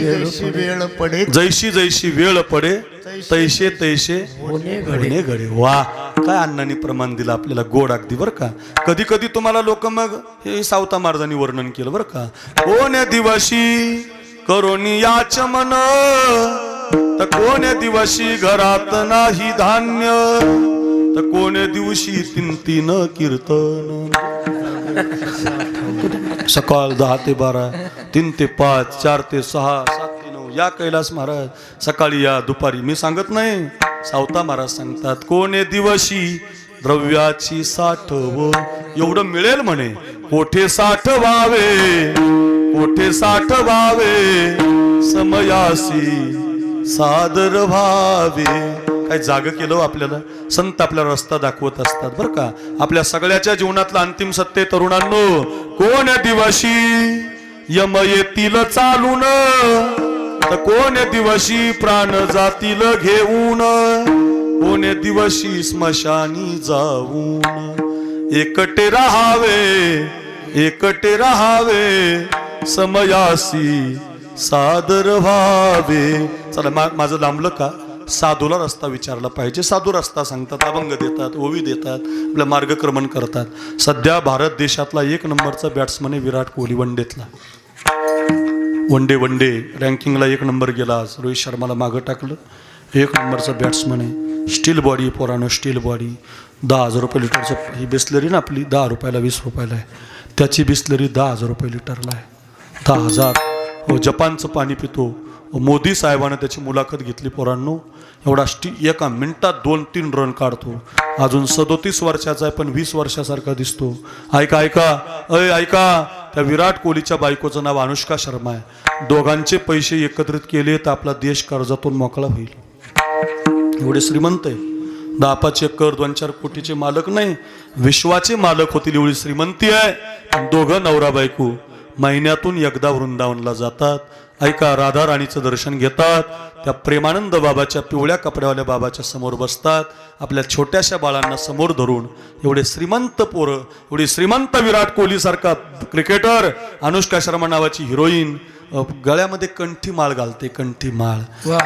वेळ पडे, जैशी जैशी वेळ पडे, तैसे तैसे होणे घडे. वा, काय अण्णांनी प्रमाण दिलं आपल्याला, गोड अगदी बरं का. कधी कधी तुम्हाला लोक मग हे सावता महाराजांनी वर्णन केलं बरं का. कोण्या दिवशी करोनी याच मन, तर कोण्या दिवशी घरात नाही धान्य, तर कोण्या दिवशी तीन तीन कीर्तन. सकाळ 10 ते 12, 3 ते 5, 4 ते 6, 7 ते 9. या कैलास महाराज, सकाळी या, दुपारी. मी सांगत नाही, सावता महाराज सांगतात. कोण्या दिवशी द्रव्याची साठव, एवढं मिळेल म्हणे, कोठे साठवावे, कोठे साठवावे, समयासी सादर व्हावे. काय जाग केलं आपल्याला. संत आपल्याला रस्ता दाखवत असतात बरं का. आपल्या सगळ्याच्या जीवनातलं अंतिम सत्य तरुणांनो, कोण्या दिवशी यम येतील चालून, तर कोण्या दिवशी प्राण जातील घेऊन, कोण्या दिवशी स्मशानी जाऊन, एकटे राहावे, एकटे राहावे, समयासी सादर व्हावे. चला माझं लांबलं का? साधूला रस्ता विचारला पाहिजे. साधू रस्ता सांगतात, अभंग देतात, ओवी देतात, आपलं मार्गक्रमण करतात. सध्या भारत देशातला 1 नंबरचा बॅट्समन आहे विराट कोहली. वनडेतला वनडे रँकिंगला 1 नंबर गेला. आज रोहित शर्माला मागं टाकलं. 1 नंबरचा बॅट्समन आहे. स्टील बॉडी पोरानं, स्टील बॉडी. 10,000 रुपये लिटरचं ही बिस्लरी ना आपली 10 रुपयाला 20 रुपयाला आहे. त्याची बिस्लरी 10,000 रुपये लिटरला आहे. 10,000. हो, जपानचं पाणी पितो. मोदी साहेबानं त्याची मुलाखत घेतली. पोरांनो, एवढा एका मिनिटात 2-3 रन काढतो. अजून 37 वर्षाचा आहे पण 20 वर्षासारखा दिसतो. ऐका त्या विराट कोहलीच्या बायकोचं नाव अनुष्का शर्मा आहे. दोघांचे पैसे एकत्रित केले तर आपला देश कर्जातून मोकळा होईल. एवढे श्रीमंत आहे. 10-5 एकर 2-4 कोटीचे मालक नाही, विश्वाचे मालक होतील एवढी श्रीमंती आहे. पण दोघं नवरा बायको महिन्यातून एकदा वृंदावनला जातात. ऐका, राधा राणीचं दर्शन घेतात. त्या प्रेमानंद बाबाच्या पिवळ्या कपड्यावाल्या बाबाच्या समोर बसतात. आपल्या छोट्याशा बाळांना समोर धरून एवढे श्रीमंत पोरं, एवढी श्रीमंत विराट कोहली सारखा क्रिकेटर, अनुष्का शर्मा नावाची हिरोईन गळ्यामध्ये कंठी माळ घालते. कंठी माळ,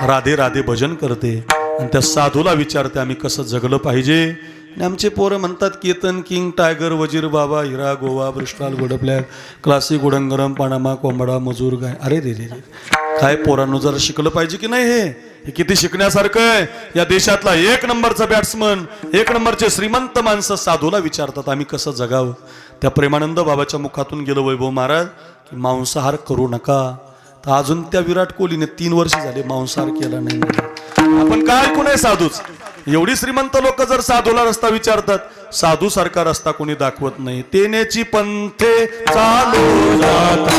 राधे राधे भजन करते. आणि त्या साधूला विचारते आम्ही कसं जगलं पाहिजे. आणि आमचे पोरं म्हणतात केतन किंग, टायगर, वजीर बाबा, हिरा, गोवा, ब्रिस्टॉल, गोडब्लॅक, क्लासिक, उडंगरम, पानामा, कोंबडा, मजूर, गाय. अरे रे रे रे, काय पोरांनो, जरा शिकलं पाहिजे की नाही. हे किती शिकण्यासारखं आहे. या देशातला 1 नंबरचा बॅट्समन, 1 नंबरचे श्रीमंत माणसं साधूला विचारतात आम्ही कसं जगावं. त्या प्रेमानंद बाबाच्या मुखातून गेलं वैभव महाराज की मांसाहार करू नका. तर अजून त्या विराट कोहलीने 3 वर्ष झाले मांसाहार केला नाही. आपण काय ऐकू नये साधूच. एवढी श्रीमंत लोक जर साधूला रस्ता विचारतात, साधू सारखा रस्ता कोणी दाखवत नाही. तेनेची पंथे चालू जाता,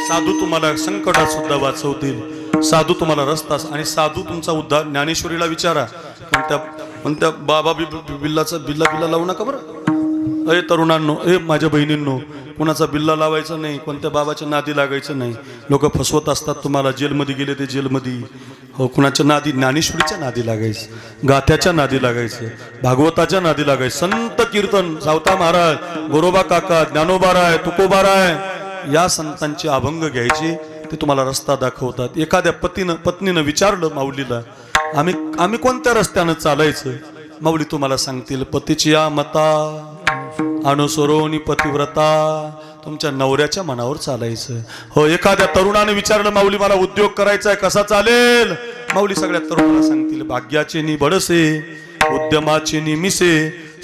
साधू तुम्हाला संकटात सुद्धा वाचवतील. साधू तुम्हाला रस्ता, आणि साधू तुमचा उद्धार. ज्ञानेश्वरीला विचारा, कोणत्या बाबा बिल्ला लावू नका बरं. अय तरुणांनो, माझ्या बहिणींनो, कुणाचा बिल्ला लावायचा नाही, कोणत्या बाबाच्या नादी लागायचं नाही. लोक फसवत असतात तुम्हाला. जेलमध्ये गेले ते जेलमध्ये. हो, कुणाच्या नादी, ज्ञानेश्वरीच्या नादी लागायचं, गाथ्याच्या नादी लागायचं, भागवताच्या नादी लागायचं. संत कीर्तन, सावता महाराज, गोरोबा काका, ज्ञानोबाराय, तुकोबाराय, या संतांचे अभंग घ्यायचे. ते तुम्हाला रस्ता दाखवतात. एखाद्या पत्नीनं विचारलं माऊलीला, आम्ही कोणत्या रस्त्यानं चालायचं. माऊली तुम्हाला सांगतील, पतीची या मता अनुसरोनी पतिव्रता, तुमच्या नवऱ्याच्या मनावर चालायचं. हो, एखाद्या तरुणाने विचारलं, माऊली मला उद्योग करायचा आहे, कसा चालेल. माऊली सगळ्या तरुणाला सांगतील, भाग्याचे नि बडसे, उद्यमाचे नि मिसे,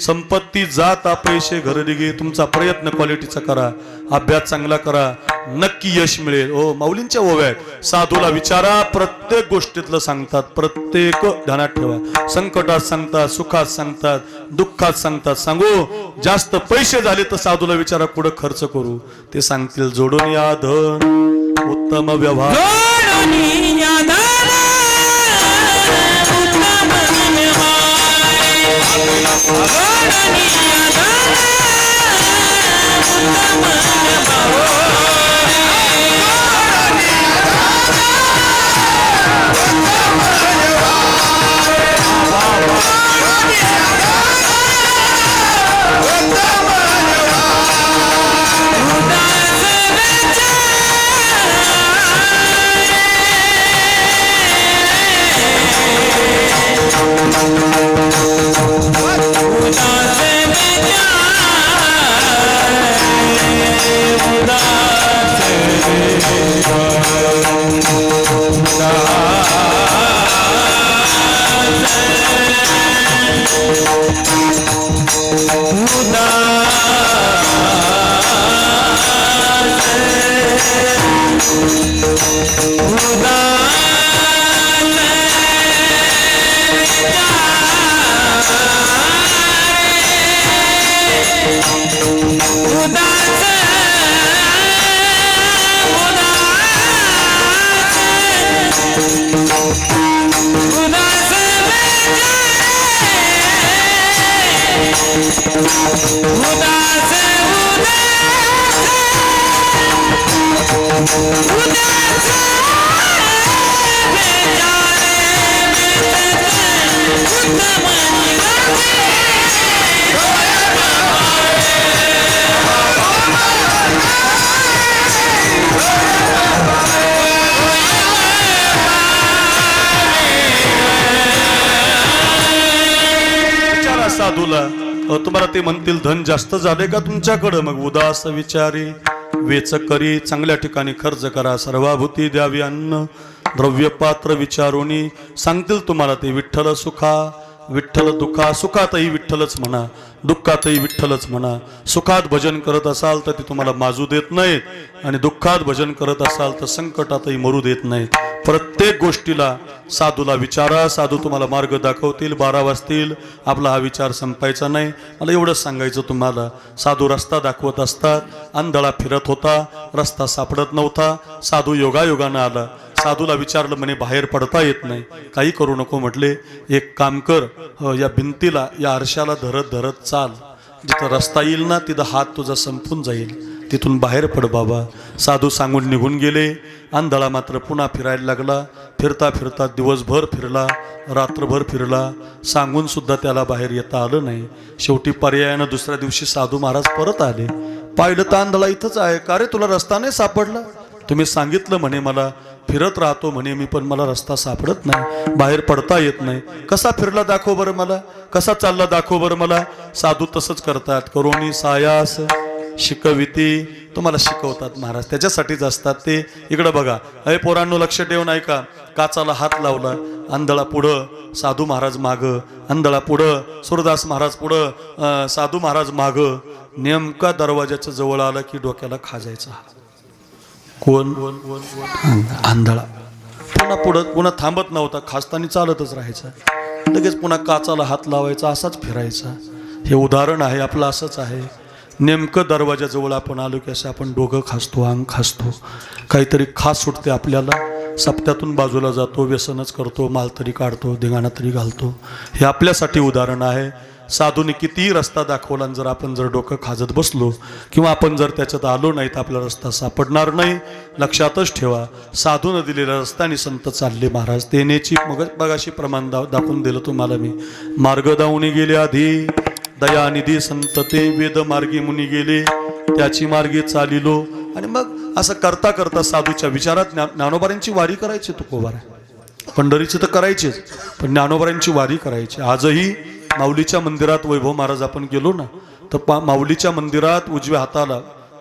संपत्ती जाता पैसे घर दिगे. तुमचा प्रयत्न क्वालिटीचा करा, अभ्यास चांगला करा, नक्की यश मिळेल. हो, माऊलींच्या ओव्यात. साधूला विचारा, प्रत्येक गोष्टीतलं सांगतात. प्रत्येक ध्यानात ठेवा. संकटात सांगतात, सुखात सांगतात, दुःखात सांगतात. सांगू जास्त पैसे झाले तर साधूला विचारा कुठं खर्च करू. ते सांगतील, जोडून या धन उत्तम व्यवहार. विचारा साधूला, तुम्हाला ते म्हणतील धन जास्त झाले का तुमच्याकडं? मग उदास विचारी वेच करी, चांगल्या ठिकाणी खर्च करा, सर्वाभूती द्यावी अन्न द्रव्य पात्र विचारोनी सांगतील तुम्हाला ते विठ्ठल सुखा विठ्ठल दुखा. सुखातही विठ्ठलच म्हणा, दुःखातही विठ्ठलच म्हणा. सुखात भजन करत असाल तर ते तुम्हाला माजू देत नाहीत आणि दुःखात भजन करत असाल तर संकटातही मरू देत नाहीत. प्रत्येक गोष्टीला साधूला विचारा, साधू तुम्हाला मार्ग दाखवतील. 12 वाजतील, आपला हा विचार संपायचा नाही. मला एवढंच सांगायचं तुम्हाला, साधू रस्ता दाखवत असतात. आंधळा फिरत होता, रस्ता सापडत नव्हता, साधू योगायोगानं आला. साधूला विचारलं, म्हणे बाहेर पडता येत नाही. काही करू नको म्हटले, एक काम कर, या भिंतीला या आरशाला धरत धरत चाल, जिथं रस्ता येईल ना तिथं हात तुझा संपून जाईल, तिथून बाहेर पड बाबा. साधू सांगून निघून गेले. आंधळा मात्र पुन्हा फिरायला लागला. फिरता फिरता दिवसभर फिरला, रात्रभर फिरला, सांगून सुद्धा त्याला बाहेर येता आलं नाही. शेवटी पर्यायानं दुसऱ्या दिवशी साधू महाराज परत आले. पाहिलं तर आंधळा इथंच आहे. का रे, तुला रस्ता नाही सापडला? तुम्ही सांगितलं म्हणे मला, फिरत राहतो म्हणे मी, पण मला रस्ता सापडत नाही, बाहेर पडता येत नाही. कसा फिरला दाखव बरं मला, कसा चालला दाखव बरं मला. साधू तसंच करतात. करोनी सायास शिकविती, तुम्हाला शिकवतात महाराज, त्याच्यासाठीच असतात ते. इकडं बघा, अय पोरांनो लक्ष ठेवून ऐका. काचाला हात लावला, आंधळा पुढं, साधू महाराज मागं, आंधळा पुढं, सूरदास महाराज पुढं, साधू महाराज मागं. नेमका दरवाजाच्या जवळ आला की डोक्याला खाजायचा. कोण? आंधळा. पुन्हा पुढं, पुन्हा थांबत नव्हता, खासतानी चालतच राहायचा. लगेच पुन्हा काचाला हात लावायचा, असाच फिरायचा. हे उदाहरण आहे आपलं, असंच आहे. नेमकं दरवाजाजवळ आपण आलो की असं आपण डोकं खासतो, अंग खासतो, काहीतरी खास सुटते आपल्याला. सप्त्यातून बाजूला जातो, व्यसनच करतो, माल तरी काढतो, धिंगाणा तरी घालतो. हे आपल्यासाठी उदाहरण आहे. साधूने कितीही रस्ता दाखवला, आणि जर आपण जर डोकं खाजत बसलो किंवा आपण जर त्याच्यात आलो नाही तर आपला रस्ता सापडणार नाही. लक्षातच ठेवा, साधूनं दिलेल्या रस्त्याने संत चालले महाराज. तेनेची मग बघाशी प्रमाण दाखवून दिलं तुम्हाला मी. मार्ग दावणी गेले आधी, दयानिधी संत ते वेद मार्गी मुनी गेले, त्याची मार्गे चालिलो. आणि मग असं करता करता साधूच्या विचारात ज्ञानोबारांची वारी करायची. तुकोबारा पंढरीची तर करायचीच, पण ज्ञानोबारांची वारी करायची. आजही माऊलीच्या मंदिरात वैभव महाराज आपण गेलो ना, तर माऊलीच्या मंदिरात उजव्या हाताला,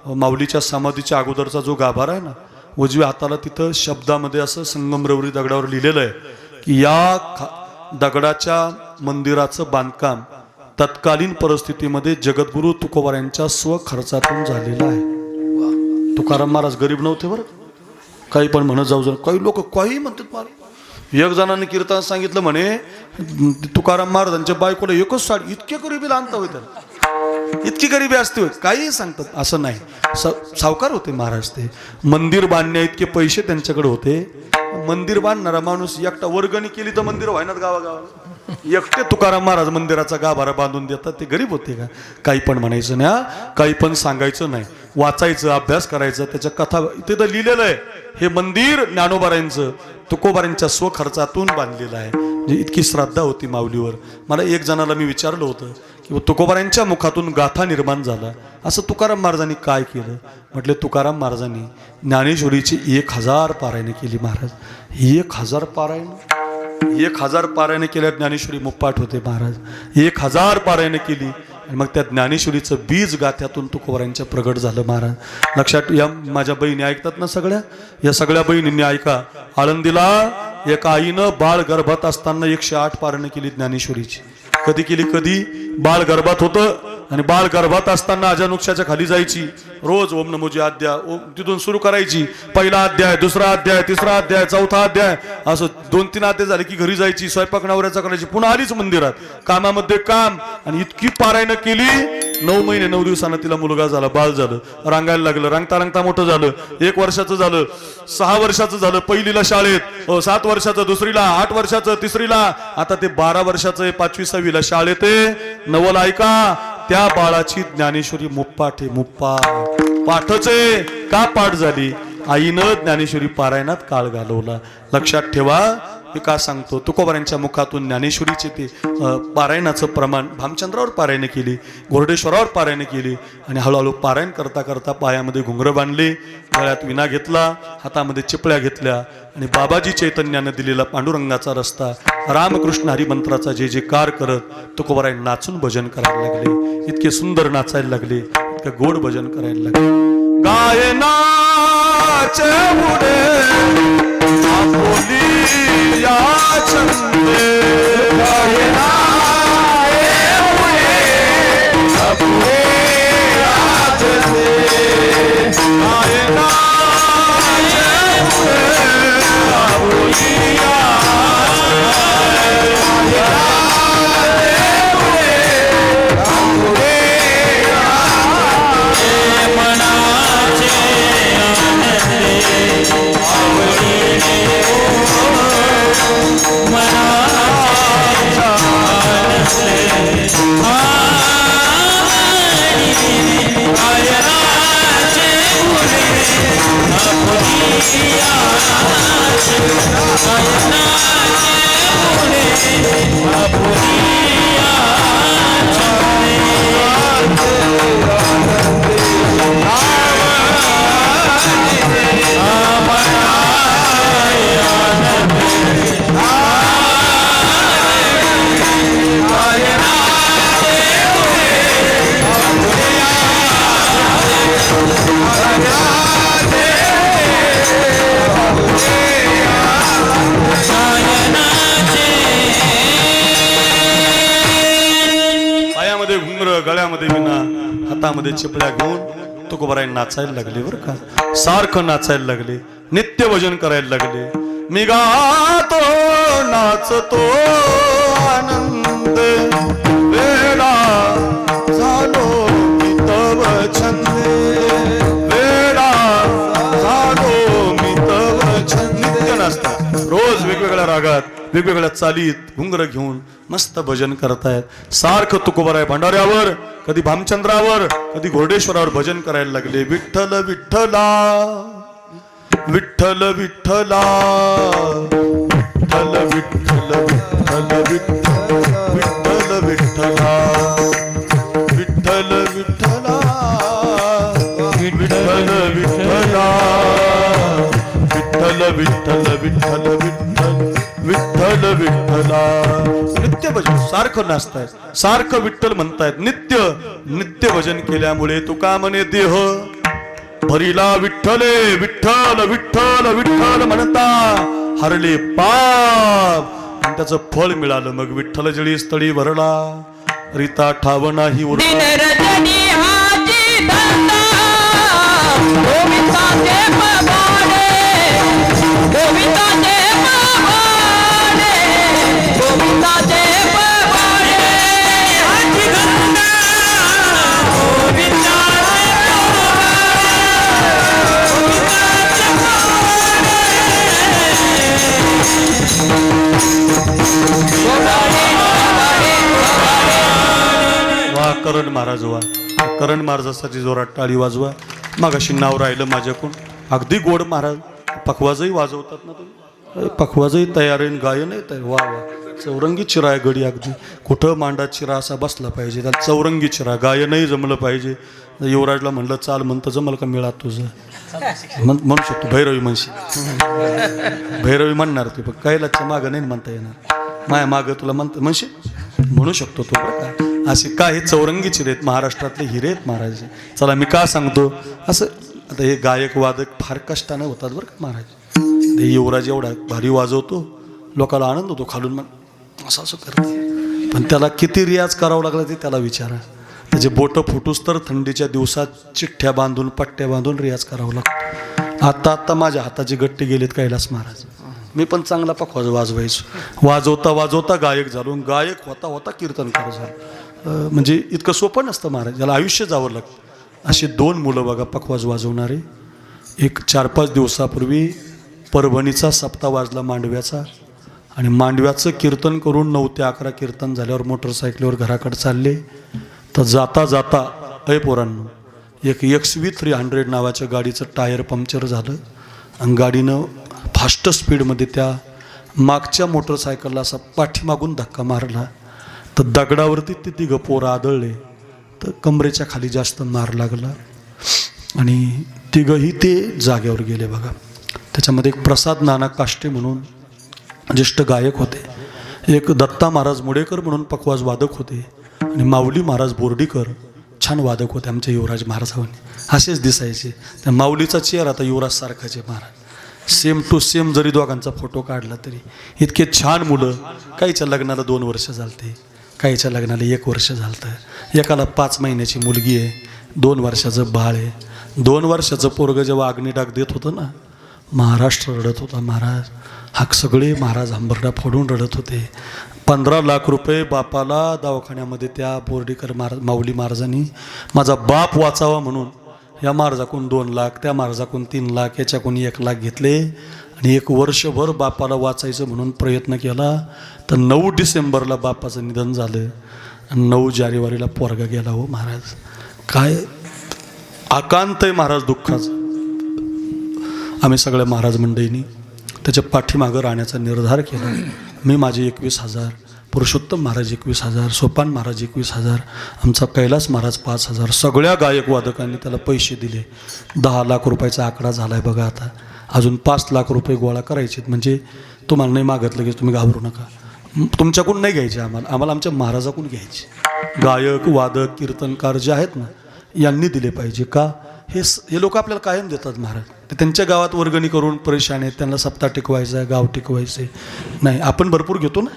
माऊलीच्या समाधीच्या अगोदरचा जो गाभारा आहे ना, उजव्या हाताला तिथं शब्दामध्ये असं संगमरवरी दगडावर लिहिलेलं आहे की या दगडाच्या मंदिराचं बांधकाम तत्कालीन परिस्थितीमध्ये जगद्गुरु तुकोबारांच्या स्वखर्चातून झालेलं आहे. तुकाराम महाराज गरीब नव्हते बरं. काही पण म्हणत जाऊ जण, काही लोक काही म्हणतात. मला एक जणांनी कीर्तन सांगितलं म्हणे, तुकाराम महाराजांच्या बायकोला एकच साडी, इतके गरिबी आणता होय त्याला, इतकी गरिबी असते होय, काही सांगतात. असं नाही, सावकार होते महाराज. ते मंदिर बांधण्या इतके पैसे त्यांच्याकडे होते. मंदिर बांधणारा माणूस एकटा वर्गणी केली तर मंदिर व्हायनात गावागावाला. एकटे तुकाराम महाराज मंदिराचा गाभारा बांधून देतात. ते गरीब होते का? काही पण म्हणायचं नाही, काही पण सांगायचं नाही. वाचायचं, अभ्यास करायचं, त्याच्या कथा तिथं लिहिलेलं आहे. हे मंदिर ज्ञानोबारांचं तुकोबारांच्या स्वखर्चातून बांधलेलं आहे. म्हणजे इतकी श्रद्धा होती माऊलीवर. मला एक जणाला मी विचारलं होतं की तुकोबारांच्या मुखातून गाथा निर्माण झाला, असं तुकाराम महाराजांनी काय केलं? म्हटले तुकाराम महाराजांनी ज्ञानेश्वरीची 1000 पारायणे केली महाराज. 1000 पारायण, 1000 पारायणे केल्या ज्ञानेश्वरी मुप्पाट होते महाराज. 1000 पारायणे केली. आणि मग त्या ज्ञानेश्वरीचं बीज गाथ्यातून तुकोबारायांच्या प्रगट झालं महाराज. लक्षात या माझ्या बहिणी ऐकतात ना सगळ्या, या सगळ्या बहिणींनी ऐका. आळंदीला एका आईनं बाळ गर्भात असताना 108 पारणं केली ज्ञानेश्वरीची. कधी केली? कधी बाळ गर्भात होतं आणि बाळ गर्भात असताना अजानुक्षाच्या खाली जायची, रोज ओम नमोजी अध्याय ओम तिथून सुरू करायची. पहिला अध्याय, दुसरा अध्याय, तिसरा अध्याय, चौथा अध्याय, असं 2-3 अध्याय झाले की घरी जायची, स्वयंपाक नवऱ्याचा करायची, पुन्हा आलीच मंदिरात, कामामध्ये काम. आणि इतकी पारायण केली, 9 महिने 9 दिवसानं तिला मुलगा झाला, बाळ झालं, रांगायला लागलं, रांगता रांगता मोठं झालं. 1 वर्षाचं झालं, 6 वर्षाचं झालं, पहिलीला शाळेत, 7 वर्षाचं दुसरीला, 8 वर्षाचं तिसरीला, आता ते 12 वर्षाचं आहे, 5वी 6वीला शाळेत आहे. नवल ऐका, त्या बाळाची ज्ञानेश्वरी मुप्पाठ आहे, पाठच आहे. का पाठ झाली? आईनं ज्ञानेश्वरी पारायणात काळ घालवला. लक्षात ठेवा. मी का सांगतो, तुकोबारायांच्या मुखातून ज्ञानेश्वरीचे ते पारायणाचं प्रमाण, भामचंद्रावर पारायण केली, गोरडेश्वरावर पारायण केली, आणि हळूहळू पारायण करता करता पायामध्ये घुंगरं बांधले, गळ्यात विना घेतला, हातामध्ये चिपळ्या घेतल्या, आणि बाबाजी चैतन्यानं दिलेला पांडुरंगाचा रस्ता, रामकृष्ण हरिमंत्राचा जे जे कार करत तुकोबाराय नाचून भजन करायला लागले. इतके सुंदर नाचायला लागले, इतकं गोड भजन करायला लागले. गायनाचे पुढे आपुली या छंदे, गायनाचे पुढे आपुली या छंदे, गायनाचे पुढे आपुली या गळ्यामध्ये विना, हातामध्ये चिपळ्या घेऊन तुकोबाराय नाचायला लागले. बरं का, सारखं नाचायला लागले, नित्य भजन करायला लागले. मी गातो नाचतो आनंद, वेडा झालो मी तव छंदे, वेडा झालो मी तव छंदे. नित्य नाचतात, रोज वेगवेगळ्या रागात, वेगवेगळ्या चालीत घुंगर घेऊन मस्त भजन करतायत. सारखं तुकोबाराय भंडाऱ्यावर, कधी भामचंद्रावर, कधी घोरडेश्वरावर भजन करायला लागले. विठ्ठल विठ्ठला, विठ्ठल विठ्ठला, विठ्ठल विठ्ठल, विठ्ठल विठ्ठल, विठ्ठल विठ्ठला, विठ्ठल विठ्ठला, विठ्ठल विठ्ठला, विठ्ठल विठ्ठल, विठ्ठल विठ्ठल, विठ्ठल विठ्ठला. नित्य भजन, सारखं नाचतायत, सारखं विठ्ठल म्हणतायत. नित्य नित्य भजन केल्यामुळे तुका म्हणे देह भरिला विठ्ठले, विठ्ठल विठ्ठल विठ्ठल म्हणता हरले पाप, आणि त्याचं फळ मिळालं. मग विठ्ठल जळी स्थळी भरला, रीता ठाव नाही वा. करण महाराज वा, करण महाराजासाठी जोरात टाळी वाजवा. मागाशी नाव राहिलं माझ्याकडून, अगदी गोड महाराज. पखवाजही वाजवतात ना तुम्ही, पखवाजही तयार आहे, गायन आहे तयार. वा वा, चौरंगी चिरा आहे गडी. अगदी कुठं मांडा चिरा असा बसला पाहिजे, त्याला चौरंगी चिरा, गायनही जमलं पाहिजे. युवराजला म्हणलं चाल, म्हणतं जमल का मिळा तुझं, म्हणू शकतो. भैरवी म्हणशी, भैरवी म्हणणार ती, पण कैलाच्या मागं नाही म्हणता येणार. माया मागं तुला म्हणशील, म्हणू शकतो तो. बरं का, असे काय हे चौरंगीचे आहेत महाराष्ट्रातले हिरे आहेत महाराज. चला मी का सांगतो असं, आता हे गायक वादक फार कष्टानं होतात बरं का महाराज. ते युवराज एवढा भारी वाजवतो, लोकांना आनंद होतो खालून, मग असं असं करते, पण त्याला किती रियाज करावा लागला ते त्याला विचारा. त्याचे बोटं फुटूस तर थंडीच्या दिवसात चिठ्ठ्या बांधून पट्ट्या बांधून रियाज करावा लागतो. आत्ता माझ्या हाताचे गट्टे गेलेत कैलास महाराज. मी पण चांगला पखवाज वाजवायचो, वाजवता वाजवता गायक झालो, गायक होता होता कीर्तनकार झालो. म्हणजे इतकं सोपं नसतं महाराज, याला आयुष्य जावं लागतं. अशी 2 मुलं बघा पखवाज वाजवणारे. एक 4-5 दिवसापूर्वी परभणीचा सप्ताह वाजला मांडव्याचा, आणि मांडव्याचं कीर्तन करून 9 ते 11 कीर्तन झाल्यावर मोटरसायकलीवर घराकडे चालले, तर जाता जाता अय पोरांनो, एक XV 300 नावाच्या गाडीचं टायर पंक्चर झालं, आणि गाडीनं फास्ट स्पीडमध्ये त्या मागच्या मोटरसायकलला असा पाठीमागून धक्का मारला, तर दगडावरती ते 3 पोरं आदळले, तर कमरेच्या खाली जास्त मार लागला, आणि 3ही ते जागेवर गेले बघा. त्याच्यामध्ये एक प्रसाद नाना काष्टे म्हणून ज्येष्ठ गायक होते, एक दत्ता महाराज मुडेकर म्हणून पखवाज वादक होते, आणि माऊली महाराज बोर्डीकर छान वादक होते आमच्या युवराज महाराजांनी. असेच दिसायचे. त्या माऊलीचा चेहरा आता युवराज सारखाचे महाराज, सेम टू सेम. जरी दोघांचा फोटो काढला तरी इतके छान मुलं. काहीच्या लग्नाला 2 वर्ष झालते, काहीच्या लग्नाला 1 वर्ष झालतं, एकाला 5 महिन्याची मुलगी आहे, 2 वर्षाचं बाळ आहे. 2 वर्षाचं पोरगं जेव्हा अग्निडाग देत होतं ना, महाराष्ट्र रडत होता महाराज. हा सगळे महाराज हंबरडा फोडून रडत होते. 15 लाख रुपये बापाला दवाखान्यामध्ये त्या बोर्डीकर माऊली महाराजांनी माझा बाप वाचावा म्हणून या महाराजाकडून 2 लाख, त्या महाराजाकडून 3 लाख, याच्याकडून 1 लाख घेतले, आणि 1 वर्षभर बापाला वाचायचं म्हणून प्रयत्न केला. तर 9 डिसेंबरला बापाचं निधन झालं, आणि 9 जानेवारीला पोरगा गेला. हो महाराज, काय आकांत आहे महाराज दुःखाचं. आम्ही सगळ्या महाराज मंडळींनी त्याच्या पाठीमागं राहण्याचा निर्धार केला. मी माझे 21,000, पुरुषोत्तम महाराज 21,000, सोपान महाराज 21,000, आमचा कैलास महाराज 5,000, सगळ्या गायक वादकांनी त्याला पैसे दिले. 10 लाख रुपयाचा आकडा झाला आहे बघा. आता अजून 5 लाख रुपये गोळा करायचे. म्हणजे तुम्हाला नाही मागत लगेच, तुम्ही घाबरू नका, तुमच्याकडून नाही घ्यायचे, आम्हाला आमच्या महाराजाकडून घ्यायचे. गायक वादक कीर्तनकार जे आहेत ना, यांनी दिले पाहिजे. का हे लोक आपल्याला कायम देतात महाराज. ते त्यांच्या गावात वर्गणी करून परेशान आहेत, त्यांना सप्ताह टिकवायचा आहे, गाव टिकवायचे नाही. आपण भरपूर घेतो ना,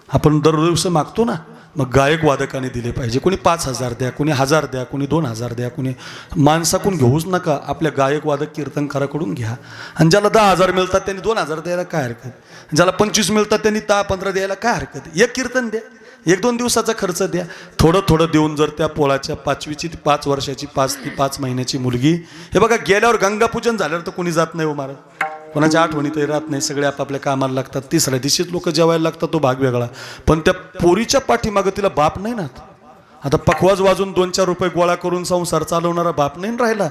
आपण दरदिवस मागतो ना. मग गायक वादकाने दिले पाहिजे. कोणी 5,000 द्या, कोणी 1,000 द्या, कोणी 2,000 द्या, कोणी माणसाकडून घेऊच नका, आपल्या गायक वादक कीर्तनकाराकडून घ्या. आणि ज्याला 10,000 मिळतात त्यांनी 2,000 द्यायला काय हरकत, ज्याला 25 मिळतात त्यांनी 10-15 द्यायला काय हरकत. 1 कीर्तन द्या, 1-2 दिवसाचा खर्च द्या. थोडं थोडं देऊन जर त्या पोळाच्या 5वीची 5 वर्षाची 5 ती 5 महिन्याची मुलगी, हे बघा गेल्यावर गंगापूजन झाल्यावर तर कोणी जात नाही हो महाराज, कोणाच्या आठवणीतही राहत नाही, सगळे आपापल्या कामाला लागतात. 3ऱ्या दिवशीच लोक जेवायला लागतात, तो भाग वेगळा. पण त्या पोरीच्या पाठीमागं तिला बाप नाही ना. आता पखवाज वाजून 2-4 रुपये गोळा करून संसार चालवणारा बाप नाही राहिला.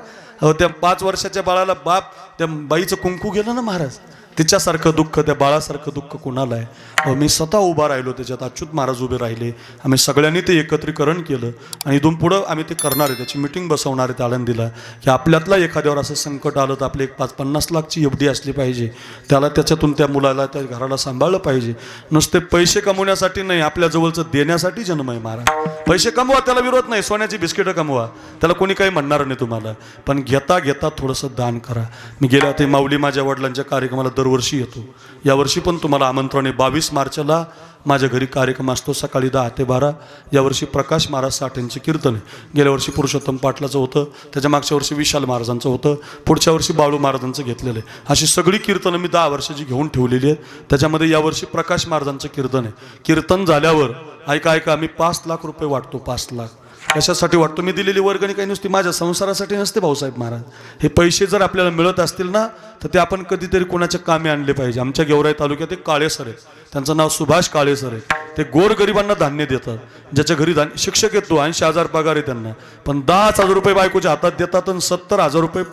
त्या 5 वर्षाच्या बाळाला बाप, त्या बाईचं कुंकू गेलं ना महाराज, तिच्यासारखं दुःख, त्या बाळासारखं दुःख कुणाला आहे. मी स्वतः उभा राहिलो त्याच्यात, अच्युत महाराज उभे राहिले, आम्ही सगळ्यांनी ते एकत्रीकरण केलं, आणि इथून पुढं आम्ही ते करणार आहे. त्याची मिटिंग बसवणार आहे आळंदीला, की आपल्यातला एखाद्यावर असं संकट आलं तर आपली 5-50 लाखची FD असली पाहिजे, त्याला त्याच्यातून त्या मुलाला त्या घराला सांभाळलं पाहिजे. नुसते पैसे कमवण्यासाठी नाही, आपल्या जवळचं देण्यासाठी जन्म आहे महाराज. पैसे कमवा, त्याला विरोध नाही, सोन्याची बिस्किटं कमवा, त्याला कोणी काही म्हणणार नाही तुम्हाला, पण घेता घेता थोडंसं दान करा. मी गेल्या ते माऊली माझ्या वडिलांच्या कार्यक्रमाला दरवर्षी येतो. यावर्षी पण तुम्हाला आमंत्रण आहे. 22 मार्चला माझ्या घरी कार्यक्रम असतो, सकाळी 10 ते 12. यावर्षी प्रकाश महाराज साठेंचे कीर्तन आहे. गेल्या वर्षी पुरुषोत्तम पाटलाचं होतं, त्याच्या मागच्या वर्षी विशाल महाराजांचं होतं, पुढच्या वर्षी बाळू महाराजांचं घेतलेलं आहे. अशी सगळी कीर्तनं मी 10 वर्षाची घेऊन ठेवलेली आहेत. त्याच्यामध्ये यावर्षी प्रकाश महाराजांचं कीर्तन आहे. कीर्तन झाल्यावर ऐका आम्ही 5 लाख रुपये वाटतो. 5 लाख कशासाठी वाटतो? मी दिलेली वर्गणी काही नुसती माझ्या संसारासाठी नसते भाऊसाहेब महाराज. हे पैसे जर आपल्याला मिळत असतील ना, तर ते आपण कधीतरी कोणाच्या कामी आणले पाहिजे. आमच्या गेवराई तालुक्यात एक काळे सर आहेत, त्यांचं नाव सुभाष काळे सर आहे. ते गोरगरिबांना धान्य देतात. ज्याच्या घरी धान्य, शिक्षक येतो 80,000 पगार आहे त्यांना, पण 10,000 रुपये बायकोच्या हातात देतात आणि 70,000 रुपये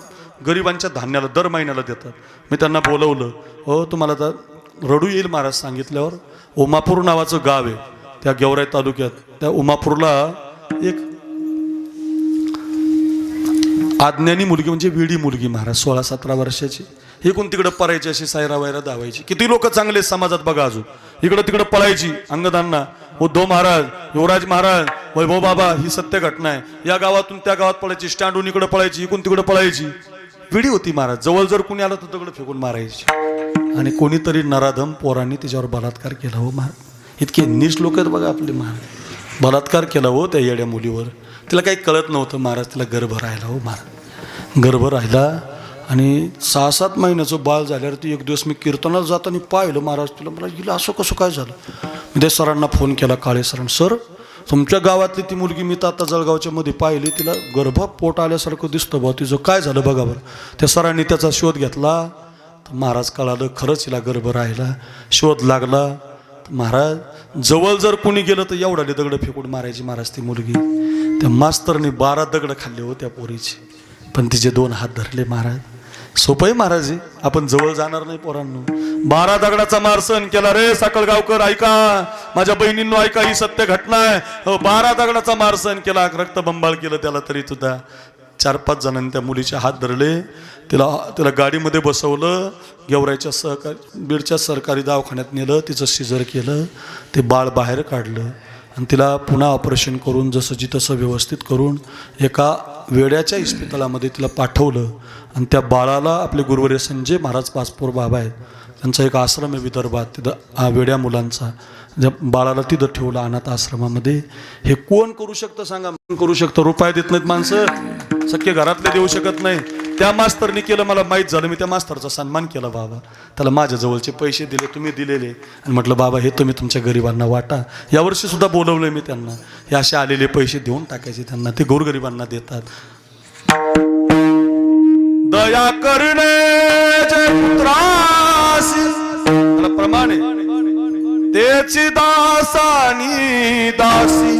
गरिबांच्या धान्याला दर महिन्याला देतात. मी त्यांना बोलवलं, हो तुम्हाला तर रडू येईल महाराज सांगितल्यावर. उमापूर नावाचं गाव आहे त्या गेवराई तालुक्यात. त्या उमापूरला एक आज्ञानी मुलगी, म्हणजे वेडी मुलगी महाराज, 16-17 वर्षाची. इकडून तिकडं पळायची, अशी सायरा वायरा धावायची. किती लोक चांगले समाजात बघा, अजून इकडं तिकडं पळायची अंगदांना. उद्धव महाराज, युवराज महाराज, वैभव बाबा, ही सत्य घटना आहे. या गावातून त्या गावात पळायची, स्टँडहून इकडे पळायची, इकडून तिकडे पळायची. विडी होती महाराज. जवळ जर कुणी आलं तर दगड फेकून मारायची. आणि कोणीतरी नराधम पोरांनी तिच्यावर बलात्कार केला हो महाराज. इतके नीच लोक आहेत बघा आपले महाराज. बलात्कार केला हो त्या येड्या मुलीवर. तिला काही कळत नव्हतं महाराज. तिला गर्भ राहिला हो महाराज. गर्भ राहिला आणि 6-7 महिन्याचं बाळ झाल्यावर ती एक दिवस मी कीर्तनाला जाताना पाहिलं महाराज. तिला मला हिला असं कसं काय झालं. मी त्या सरांना फोन केला, काळे सरांना. सर, तुमच्या गावातली ती मुलगी मी तर आता जळगावच्या मध्ये पाहिली, तिला गर्भ पोट आल्यासारखं दिसतं बा, तिचं काय झालं बघा बरं. त्या सरांनी त्याचा शोध घेतला. तर महाराज कळालं खरंच हिला गर्भ राहिला. शोध लागला. महाराज जवळ जर कोणी गेलं तर एवढाले दगड फेकून मारायची महाराज ती मुलगी. त्या मास्तरने 12 दगड खाल्ले हो त्या पोरीचे. पण तिचे 2 हात धरले महाराज. सोपं आहे महाराज. आपण जवळ जाणार नाही पोरांनो. 12 दगडाचा मार सहन केला रे साखळगावकर. ऐका माझ्या बहिणींनो, ऐका, ही सत्य घटना आहे. 12 दगडाचा मार सहन केला, रक्तबंबाळ केलं त्याला, तरी सुद्धा 4-5 जणांनी त्या मुलीचे हात धरले. तिला गाडीमध्ये बसवलं. गेवराईच्या बीडच्या सरकारी दवाखान्यात नेलं. तिचं सिजर केलं. ते बाळ बाहेर काढलं आणि तिला पुन्हा ऑपरेशन करून जसंची तसं व्यवस्थित करून एका वेड्याच्या इस्पितळामध्ये तिला पाठवलं. आणि त्या बाळाला आपले गुरुवर्य संजय महाराज पाचपोर बाबा आहेत, त्यांचा एक आश्रम आहे विदर्भात, तिथं वेड्या मुलांचा. ज्या बाळाला तिथं ठेवलं अनाथ आश्रमामध्ये. हे कोण करू शकतं सांगा. करू शकतं. रुपये देत नाहीत माणसं, सख्खे घरातले देऊ शकत नाही. त्या मास्तरनी केलं. मला माहीत झालं. मी त्या मास्तरचा सन्मान केला बाबा. त्याला माझ्या जवळचे पैसे दिले, तुम्ही दिलेले, आणि म्हटलं बाबा हे तुम्ही तुमच्या गरिबांना वाटा. यावर्षी सुद्धा बोलवलंय मी त्यांना. हे असे आलेले पैसे देऊन टाकायचे त्यांना, ते गोरगरिबांना देतात. दया करणे जे पुत्रासी प्रमाणे तेची दासानी दासी,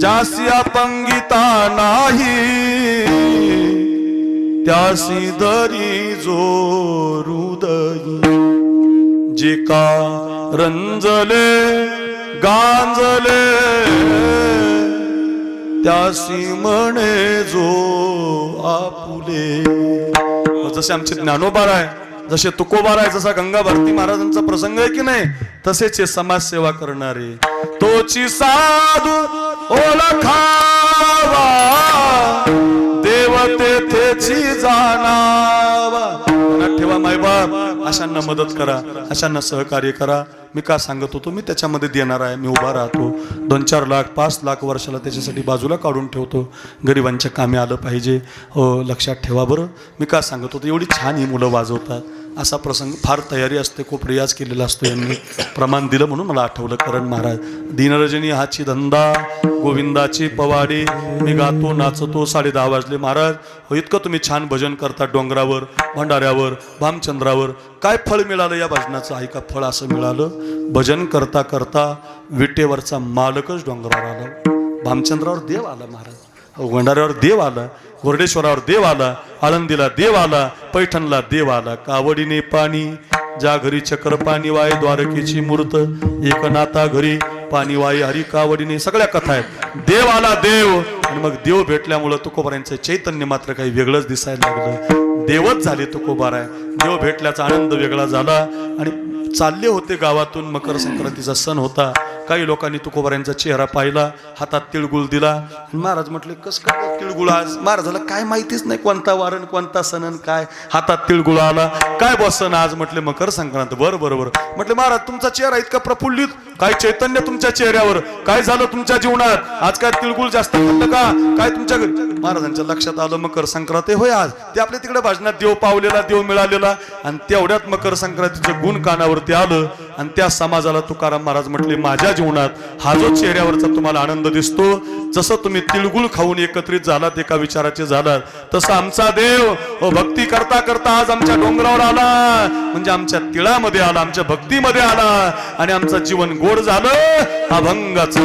जासी अपंगिता नाही त्यासी दरी जो हृदयी. जे का रंजले गांजले त्यासी म्हणे जो आपुले. जसे आमचे ज्ञानोबा आहे, जसे तुकोबा आहे, जसा गंगा भारती महाराजांचा प्रसंग आहे की नाही, तसेच हे समाजसेवा करणारे. तोची साधू ओळखावा देवते तेची जाणावा. मनात ठेवा मायबाप, अशांना मदत करा, अशांना सहकार्य करा. मी का सांगत होतो, मी त्याच्यामध्ये देणार आहे. मी उभा राहतो. 2-4 लाख 5 लाख वर्षाला त्याच्यासाठी बाजूला काढून ठेवतो. गरिबांच्या कामी आलं पाहिजे. हो, लक्षात ठेवा बरं. मी का सांगत होतो, एवढी छान ही मुलं वाजवतात. असा प्रसंग फार तयारी असते, खूप रियाज केलेला असतो. यांनी प्रमाण दिलं म्हणून मला आठवलं. करण महाराज, दीनरजनी हाची धंदा, गोविंदाची पवाडी, मी गातो नाचतो. 10:30 वाजले महाराज. हो, इतकं तुम्ही छान भजन करता. डोंगरावर, भंडाऱ्यावर, भामचंद्रावर. काय फळ मिळालं या भजनाचं ऐका. फळ असं मिळालं, भजन करता करता विटेवरचा मालकच डोंगरावर आला. भामचंद्रावर देव आला महाराज, भंडाऱ्यावर देव आला, गोरडेश्वरावर देव आला, आळंदीला देव आला, पैठणला देव आला. कावडीने पाणी ज्या घरी चक्र पाणी वाय, द्वारकेची मूर्त एकनाथा घरी पाणी वाय, हरी कावडीने. सगळ्या कथा आहेत. देव आला देव. आणि मग देव भेटल्यामुळं तुकोबारायांचं चैतन्य मात्र काही वेगळंच दिसायला लागलं. देवच झाले तुकोबाराय. देव भेटल्याचा आनंद वेगळा झाला. आणि चालले होते गावातून. मकर संक्रांतीचा सण होता. काही लोकांनी तुकोबारायांचा चेहरा पाहिला, हातात तिळगुळ दिला. महाराज म्हटले, कस काय तिळगुळ आज? महाराजाला काय माहितीच नाही कोणता वारण, कोणता सण, काय हातात तिळगुळ आला, काय बसन आज? म्हटले मकर संक्रांत. बरं बरोबर. म्हटले महाराज तुमचा चेहरा इतका प्रफुल्लित, काय चैतन्य तुमच्या चेहऱ्यावर, काय झालं तुमच्या जीवनात? आज काय तिळगुळ जास्त खाल्लं का काय तुमच्या घरी? महाराजांच्या लक्षात आलं मकर संक्रांत होय आज. ते आपल्या तिकडे भाजनात देव पावलेला, देव मिळालेला. आणि तेवढ्यात मकर संक्रांतीचं गुण कानावरती आलं. आणि त्या समाजाला तुकाराम महाराज म्हटले, माझ्या जीवनात हा जो चेहऱ्यावरचा तुम्हाला आनंद दिसतो, जसं तुम्ही तिळगुळ खाऊन एकत्रित झालात, एका विचाराचे झालात, तसं आमचा देव भक्ती करता करता आज आमच्या डोंगरावर आला. म्हणजे आमच्या तिळामध्ये आला, आमच्या भक्तीमध्ये आला. आणि आमचं जीवन गोड झालं. अभंगाचं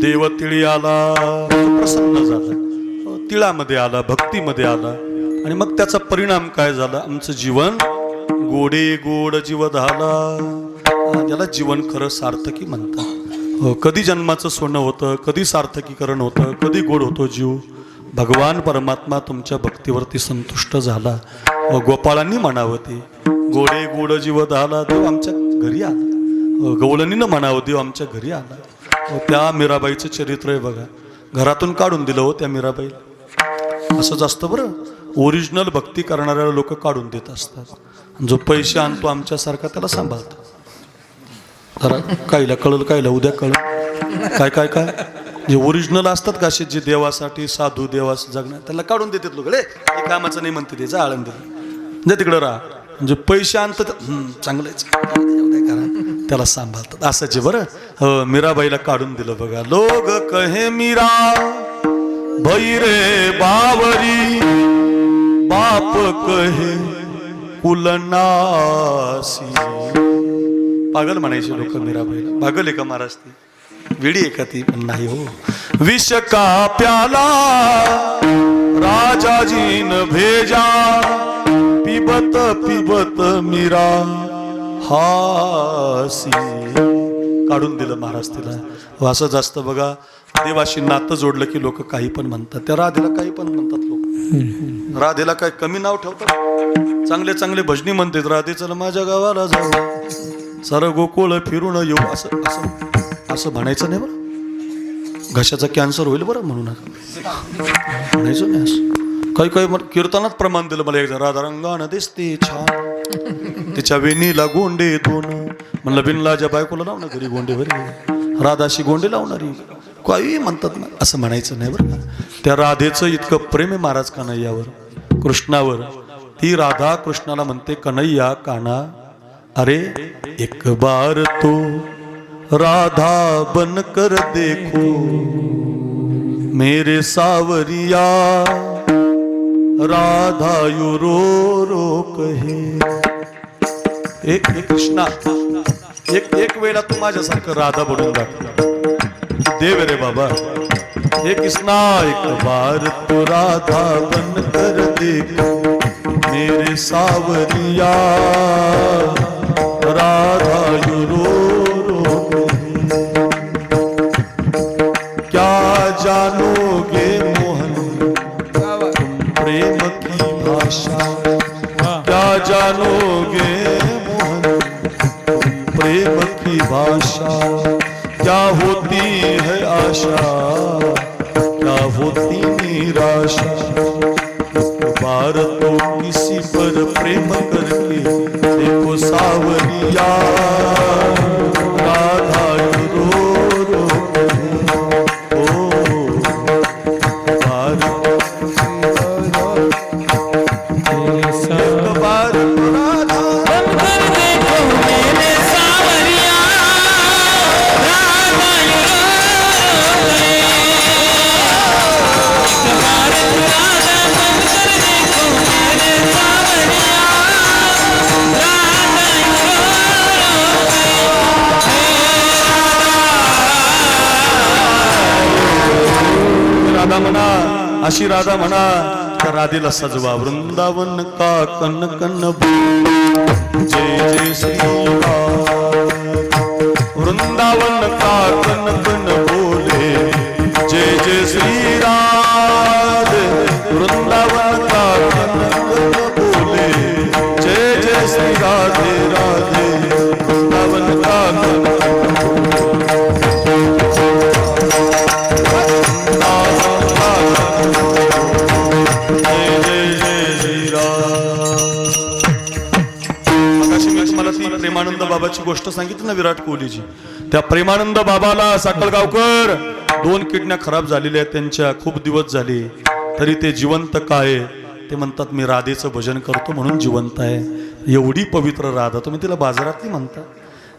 देव तिळी आला, प्रसन्न झाला, तिळामध्ये आला, भक्तीमध्ये आला, आणि मग त्याचा परिणाम काय झाला? आमचं जीवन गोडे गोड जीव झाला. याला जीवन खरं सार्थकी म्हणतात. कधी जन्माचं सोनं होतं, कधी सार्थकीकरण होतं, कधी गोड होतो जीव. भगवान परमात्मा तुमच्या भक्तीवरती संतुष्ट झाला. गोपाळांनी म्हणावं ते गोडे गोड जीव झाला, देव आमच्या घरी आला. गवळणीनं म्हणावं देव आमच्या घरी आला. त्या मीराबाईचं चरित्र आहे बघा. घरातून काढून दिलं हो त्या मीराबाईला. असंच असतं बरं, ओरिजिनल भक्ती करणाऱ्या लोक काढून देत असतात. जो पैसे आणतो आमच्यासारखा त्याला सांभाळतो. जरा कायला कळलं, कायला उद्या कळलं. काय काय काय जे ओरिजिनल असतात का असे, जे देवासाठी साधू देवास जगणार, त्याला काढून देतात लोक. हे कामाचं नाही म्हणते, ते जा आळंदी जे तिकडं राहा. म्हणजे पैसे आणतात चांगलंच त्याला सांभाळतात. असंच आहे बरं. मीराबाईला काढून दिलं बघा. लोग कहे मीरा भैरे बावरी, बाप कहे कुलनासी. पागल म्हणायचे लोक मीराबाईला. पागल आहे का महाराज ती? वेडी आहे का ती? पण नाही हो. विष का प्याला राजाजीन भेजा, पिबत पिबत मीरा हासी. काढून दिलं महाराज तिला. असं जास्त बघा, देवाशी नातं जोडलं की लोक काही पण म्हणतात. त्या राधेला काही पण म्हणतात लोक. राधेला काय कमी नाव ठेवतात? चांगले चांगले भजनी म्हणतात. राधे चल माझ्या गावाला जाऊ, सारं गोकुळ फिरून येऊ, असं असं असं म्हणायचं नाही बरं. घशाचा कॅन्सर होईल बरं म्हणून म्हणायचं नाही असं. काही काही कीर्तनात प्रमाण दिलं मला. एकदा राधा रंगानं दिसते छान, तिच्या वेणीला गोंडे दोन. म्हणलं बिनलाच्या बायकोला लाव ना घरी गोंडे भरी, राधाशी गोंडे लावणारी. काही म्हणतात ना, असं म्हणायचं नाही बरं. त्या राधेचं इतकं प्रेम आहे महाराज कन्हैयावर, कृष्णावर. ती राधा कृष्णाला म्हणते कन्हैया काना, अरे एक बार तो राधा बन कर देखो मेरे सावरिया, राधा यू रो रो कहे. एक कृष्णा एक वेळा तू माझ्यासारखं राधा बनून दाखव. देव रे बाबा. हे कृष्णा एक बार तो राधा बन कर देखो मेरे सावरिया, राधा यू रो रो कहे. क्या जानोगे मोहन तुम प्रेम की भाषा, क्या जानोगे मोहन प्रेम की भाषा. क्या होती है आशा, क्या होती निराशा. बार तो किसी पर प्रेम करके देखो सावरिया, राधा रो रो ओ बार राधा म्हणा, अशी राधा म्हणा त्या राधेला सजवा. वृंदावन का कन कन बोले जय जय श्री वृंदावन का कन कन बोले जय जय श्री राधे. वृंदावन का कन कन बोले जय जय श्री राधे राधे. वृंदावन का कन प्रेमानंद बाबाची गोष्ट सांगितली ना विराट कोहलीची. त्या प्रेमानंद बाबाला साखळगावकर 2 किडन्या खराब झालेल्या आहेत त्यांच्या, खूप दिवस झाले, तरी ते जिवंत काय. ते म्हणतात मी राधेचं भजन करतो म्हणून जिवंत आहे. एवढी पवित्र राधा, तुम्ही तिला बाजारातली म्हणता.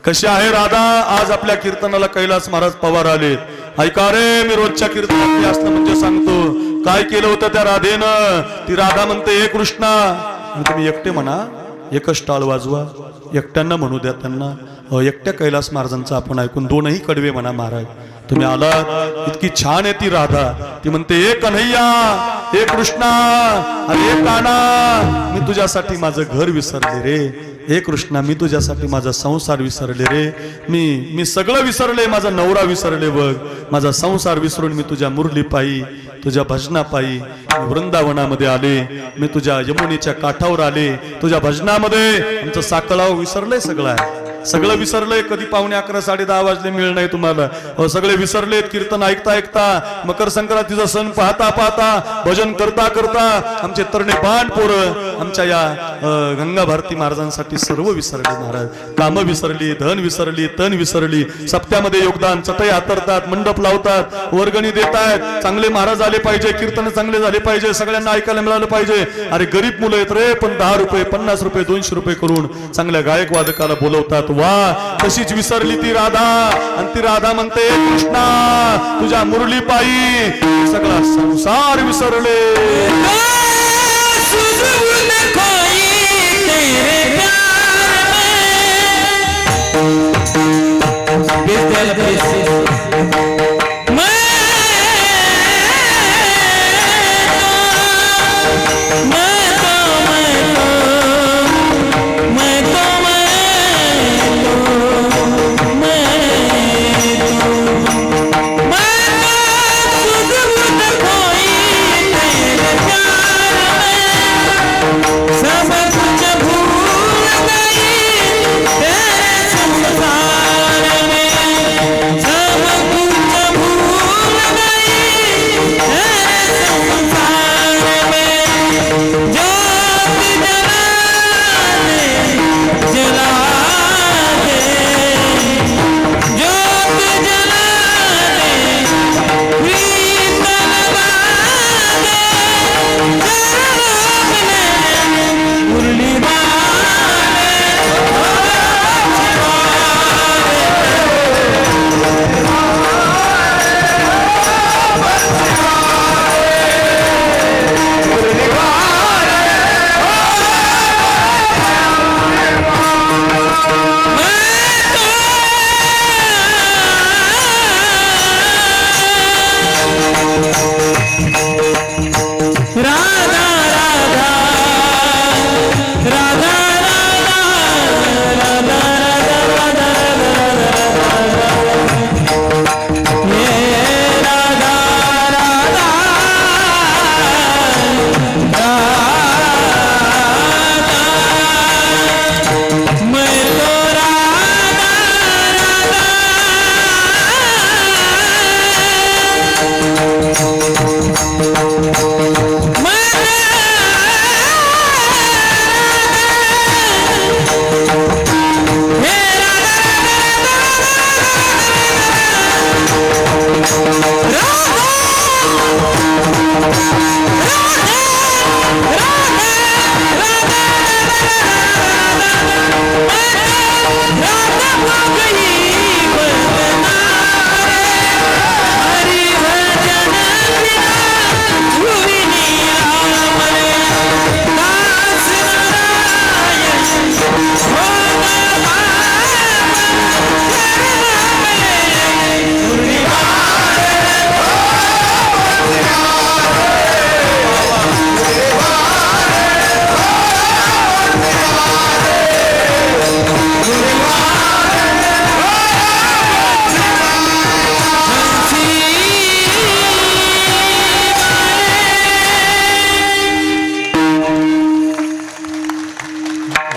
कशी आहे राधा. आज आपल्या कीर्तनाला कैलास महाराज पवार आले. ऐका रे, मी रोजच्या कीर्तनात असलं म्हणजे सांगतो काय केलं होतं त्या राधेनं. ती राधा म्हणते हे कृष्णा. तुम्ही एकटे म्हणा, एकच टाळ वाजवा, एकट्यांना म्हणू द्या त्यांना. एकट्या कैलास महाराजांचं आपण ऐकून 2ही कडवे म्हणा महाराज. तुम्ही आलात, इतकी छान आहे ती राधा. ती म्हणते हे कन्हैया, हे कृष्णा, अरे हे काना, मी तुझ्यासाठी माझं घर विसरले रे. हे कृष्णा, मी तुझ्यासाठी माझा संसार विसरले रे. मी सगळं विसरले, माझा नवरा विसरले बघ, माझा संसार विसरून मी तुझ्या मुरली पायी, तुझ्या भजना पायी वृंदावनामध्ये आले. मी तुझ्या यमुनेच्या काठावर आले, तुझ्या भजनामध्ये. आमचं साखळाव विसरलंय, सगळं आहे, सगळं विसरलंय. कधी 11:15 10:30 वाजले मिळ नाही तुम्हाला. सगळे विसरलेत. कीर्तन ऐकता ऐकता, मकर संक्रांतीचा सण पाहता पाहता, भजन करता करता आमचे तरणे बाण पोरं आमच्या या गंगा भारती महाराजांसाठी सर्व विसरले महाराज. कामं विसरली, धन विसरली, तन विसरली. सप्त्यामध्ये योगदान, चटई हातरतात, मंडप लावतात, वर्गणी देतायत. चांगले महाराज आले पाहिजे, कीर्तन चांगले झाले पाहिजे, सगळ्यांना ऐकायला मिळालं पाहिजे. अरे गरीब मुलं आहेत रे, पण 10 रुपये 50 रुपये 200 रुपये करून चांगल्या गायक वादकाला बोलवतात. वा, तशीच विसरली ती राधा. आणि ती राधा म्हणते कृष्णा, तुझ्या मुरली पायी सगळा संसार विसरले.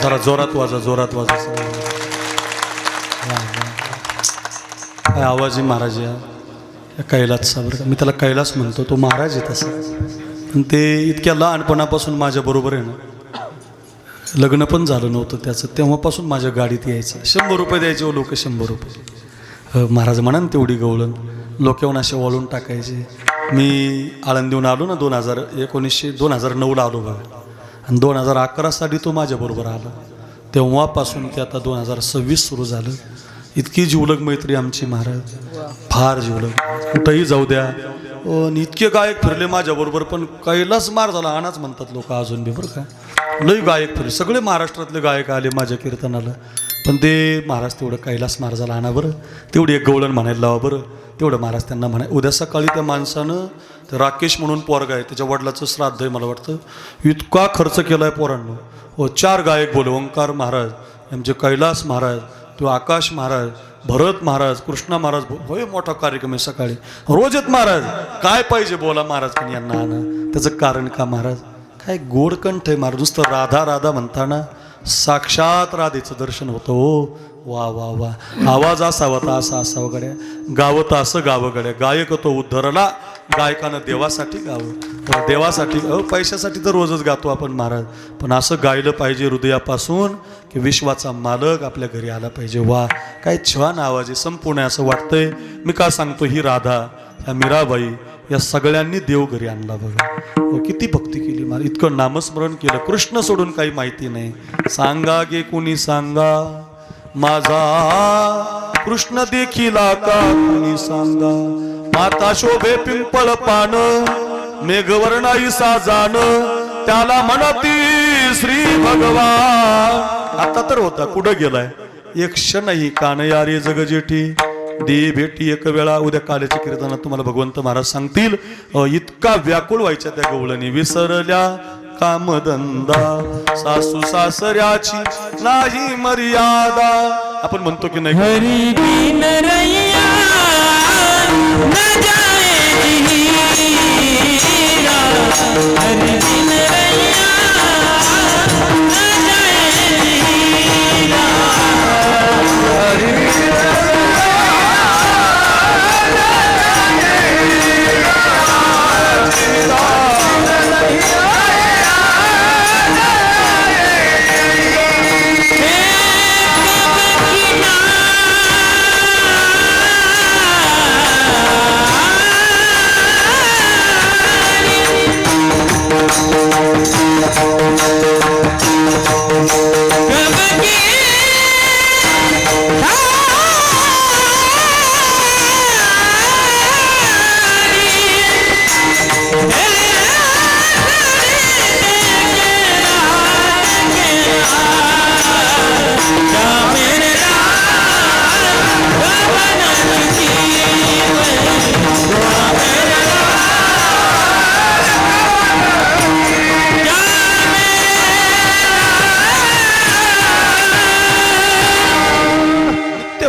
जरा जोरात वाजा काय आवाज आहे महाराज या कैलासचा बरं का. मी त्याला कैलास म्हणतो, तो महाराज आहे तसा. आणि ते इतक्या लहानपणापासून माझ्या बरोबर आहे ना, लग्न पण झालं नव्हतं त्याचं, तेव्हापासून माझ्या गाडीत यायचं. 100 रुपये द्यायचे हो लोक, 100 रुपये. महाराज म्हणा ना तेवढी गवळण, लोक येऊन असे वळून टाकायचे. मी आळंदीहून आलो ना 2009ला आलो बघा, आणि 2011 साली तो माझ्याबरोबर आला. तेव्हापासून ते आता 2026 सुरू झालं. इतकी जीवलग मैत्री आमची महाराज, फार जीवलग. कुठंही जाऊ द्या. आणि इतके गायक फिरले माझ्याबरोबर, पण कैलास मार झाला आणाच म्हणतात लोक अजून बी बरं का. लई गायक फिरले, सगळे महाराष्ट्रातले गायक आले माझ्या कीर्तनाला. पण ते महाराज तेवढं कैलास मार झाला आणा बरं, तेवढी एक गवळण म्हणायला लावा बरं. तेवढं महाराज त्यांना म्हणाय. उद्या सकाळी त्या माणसानं, ते राकेश म्हणून पोरगा आहे, त्याच्या वडिलाचं श्राद्ध आहे मला वाटतं, इतका खर्च केला आहे पोरांनो. हो 4 गायक बोले, ओंकार महाराज, आमचे कैलास महाराज, तो आकाश महाराज, भरत महाराज, कृष्णा महाराज. होय मोठा कार्यक्रम आहे सकाळी, रोज येत महाराज. काय पाहिजे बोला महाराज, पण यांना आणा. त्याचं कारण का महाराज, काय गोडकंठ आहे महाराज. नुसतं राधा राधा म्हणताना साक्षात राधेचं दर्शन होतं. हो वा वा वा. आवाज असावा तर असा असावं गड्या, गावं तर असं गावं गड्या. गायक तो उद्धरला, गायकानं देवासाठी गावं. देवासाठी पैशासाठी तर रोजच गातो आपण महाराज, पण असं गायलं पाहिजे हृदयापासून की विश्वाचा मालक आपल्या घरी आला पाहिजे. वा काय छान आवाज आहे, संपूर्ण असं वाटतंय. मी का सांगतो, ही राधा, ह्या मीराबाई, या सगळ्यांनी देव घरी आणला बघा. किती भक्ती केली मला, इतकं नामस्मरण केलं. कृष्ण सोडून काही माहिती नाही. सांगा गे कुणी सांगा, माझा कृष्ण देखिला का कुणी सांगा. माता शोभे पिंपळ पान, मेघवर्णाई साजान, त्याला म्हणती श्री भगवान. आता तर होता, कुठं गेलाय एक क्षणही कानया रे जगजेठी. दे भेटी एक वेळा. उद्या काल्याच्या कीर्तनात तुम्हाला भगवंत महाराज सांगतील, इतका व्याकुळ व्हायच्या त्या गवळणी. विसरल्या कामधंदा, सासू सासऱ्याची नाही मर्यादा. आपण म्हणतो की नाही, हरी बिन रैया न जाए हीरा, हरी बिन रैया न जाए हीरा, हरी बिन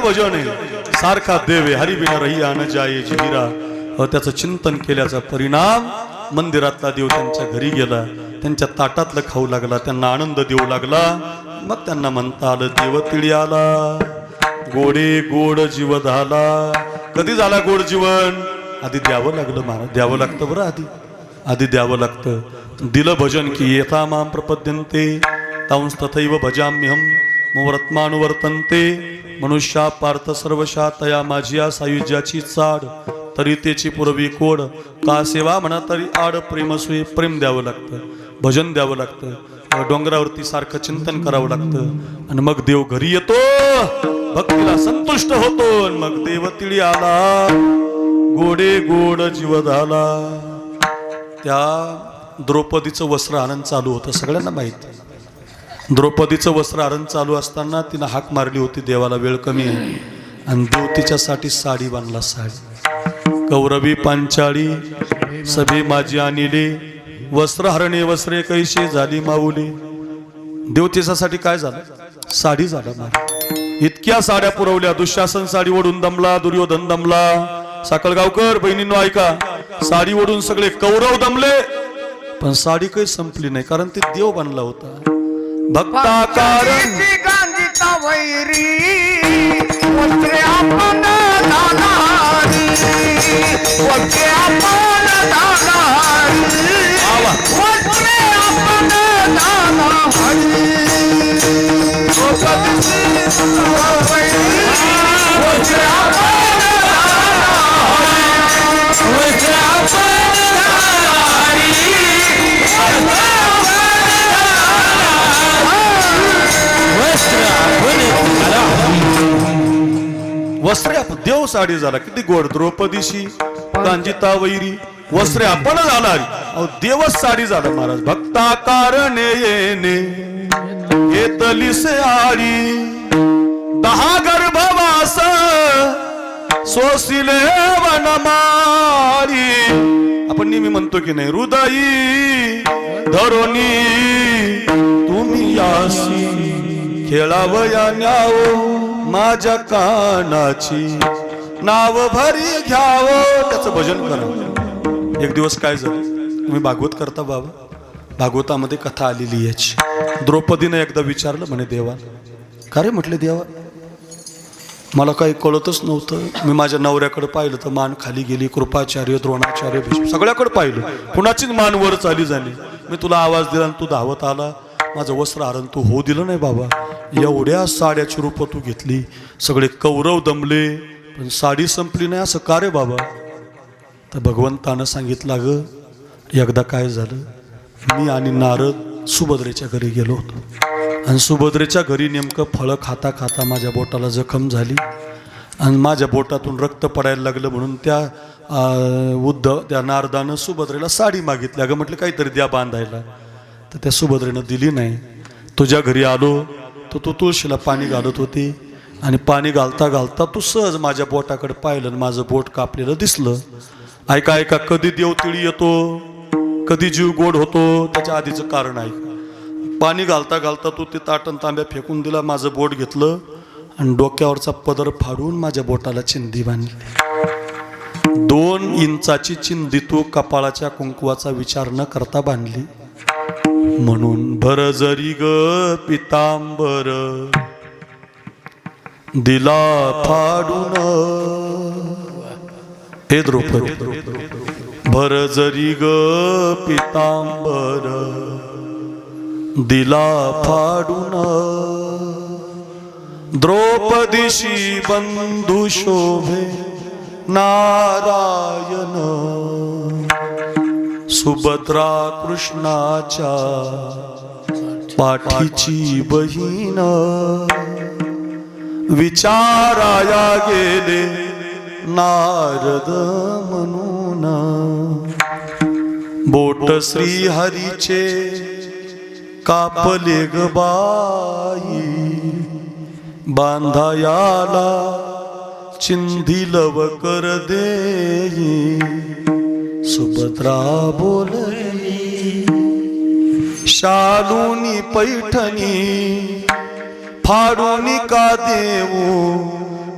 भजन सारखा देवे, हरी बिना रही न जाये जिगिरा. त्याचं चिंतन केल्याचा परिणाम मंदिरातला देव त्यांच्या घरी गेला, त्यांच्या ताटातलं खाऊ लागला, त्यांना आनंद देऊ लागला. मग त्यांना म्हणता आलं, देव तिळी आला, गोडे गोड जीव झाला. कधी झाला गोड जीवन? आधी द्यावं लागलं महाराज, द्यावं लागतं बरं. आधी द्यावं लागतं. दिलं भजन की येता माम प्रपद्यन्ते तांस तथैव भजाम्यहम मुवर्तमानुवर्तन्ते. मनुष्या पार्थ सर्वशा तया माझिया सायुज्याची चाड, तरी त्याची पूर्वी कोड. का सेवा म्हणा तरी आड प्रेमस्वे. प्रेम द्यावं लागतं, भजन द्यावं लागतं, डोंगरावरती सारखं चिंतन करावं लागतं. आणि मग देव घरी येतो, भक्तीला संतुष्ट होतो. आणि मग देव तिळी आला, गोडे गोड जीव झाला. त्या द्रौपदीचं वस्त्रहरण चालू होतं, सगळ्यांना माहिती. द्रौपदीचं वस्त्रहरण चालू असताना तिनं हाक मारली होती देवाला, वेळ कमी आहे. आणि देव तिच्यासाठी साडी बांधला. साडी कौरवी पांचाळी सभे माझी आणिले, वस्त्रहरणे वस्त्रे कैशी झाली माऊली. देव तिच्यासाठी काय झालं? साडी झाला ना. इतक्या साड्या पुरवल्या. दुःशासन साडी ओढून दमला, दुर्योधन दमला. साखळगावकर बहिणींनो ऐका, साडी ओढून सगळे कौरव दमले, पण साडी काही संपली नाही, कारण ते देव बनला होता. भक्ता कारण गांधीचा वैरी वस्त्रे आपण दानारी वस्त्रे आपण दानारी वस्त्रे आपण दानारी वस्त्रे वस्त्रे आपण देव साडी झाला किती गोड द्रौपदीशी गांजिता वैरी वस्त्रे आपण झालारी अहो देवच साडी झाला महाराज भक्ता कारणे येणे येतली से आडी 10 गर्भवास सोसिले वनमारी आपण नेहमी म्हणतो की नाही हृदयी धरोनी तुम्ही यासी खेळावया न्यावो माझ्या कानाची नाव भरी घ्यावं त्याचं भजन करा एक दिवस काय झालं तुम्ही भागवत करता बाबा भागवतामध्ये कथा आलेली याची द्रौपदीने एकदा विचारलं म्हणे देवा का रे म्हटले देवा मला काही कळतच नव्हतं मी माझ्या नवऱ्याकडे पाहिलं तर मान खाली गेली कृपाचार्य द्रोणाचार्य भीष्म सगळ्याकडे पाहिलं कुणाचीच मान वर चाली झाली मी तुला आवाज दिला आणि तू धावत आला माझं वस्त्र हरण तू होऊ दिलं नाही बाबा एवढ्या साड्याची रूपं तू घेतली सगळे कौरव दमले पण साडी संपली नाही असं का रे बाबा तर भगवंतानं सांगितलं ग एकदा काय झालं मी आणि नारद सुभद्रेच्या घरी गेलो होतो आणि सुभद्रेच्या घरी नेमकं फळं खाता खाता माझ्या बोटाला जखम झाली आणि माझ्या बोटातून रक्त पडायला लागलं म्हणून त्या नारदानं सुभद्रेला साडी मागितली अगं म्हटलं काहीतरी द्या बांधायला तर त्या सुभद्रेनं दिली नाही तुझ्या घरी आलो तर तू तुळशीला पाणी घालत होती आणि पाणी घालता घालता तू सहज माझ्या बोटाकडे पाहिलं आणि माझं बोट कापलेलं दिसलं ऐका ऐका कधी देवतिळी येतो कधी जीव गोड होतो त्याच्या आधीचं कारण आहे पाणी घालता घालता तू ते ताटण तांब्या फेकून दिला माझं बोट घेतलं आणि डोक्यावरचा पदर फाडून माझ्या बोटाला चिंधी बांधली 2 इंचाची चिंधी तू कपाळाच्या कुंकवाचा विचार न करता बांधली म्हणून भर जरी ग पितांबर दिला फाडून हे द्रौपदी भर जरी ग पितांबर दिला फाडून द्रौपदीशी बंधू शोभे नारायण सुभद्रा कृष्णाच्या पाठीची बहीण विचाराया गेले नारद म्हणून बोट श्री हरीचे कापले ग बाई बांधायाला चिंधी लवकर देई सुभद्रा बोलली शालूनी पैठणी फाडूनी का देऊ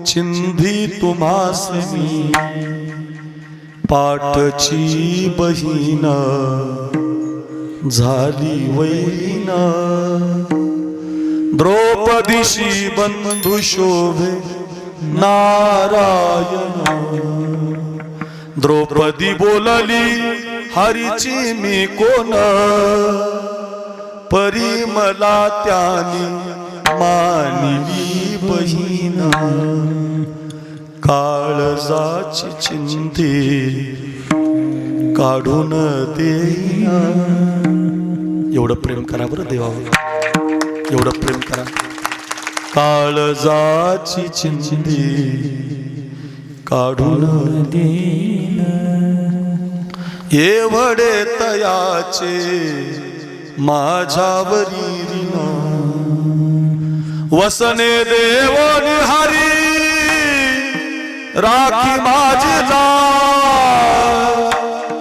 चिंधी तुम्हासनी पाठची बहीण झाली वैरीण द्रौपदीशी बंधू शोभे नारायण द्रौपदी बोलली हरीची मी कोण परी मला त्यानी मानली बहीण काळजाची चिंधी काढून देईना एवढं प्रेम करा बरं देवावर एवढं प्रेम करा काळजाची चिंधी काढून देईना एवढे तयाचे माझ्यावरी ऋण वसने देव हरी राखी माझी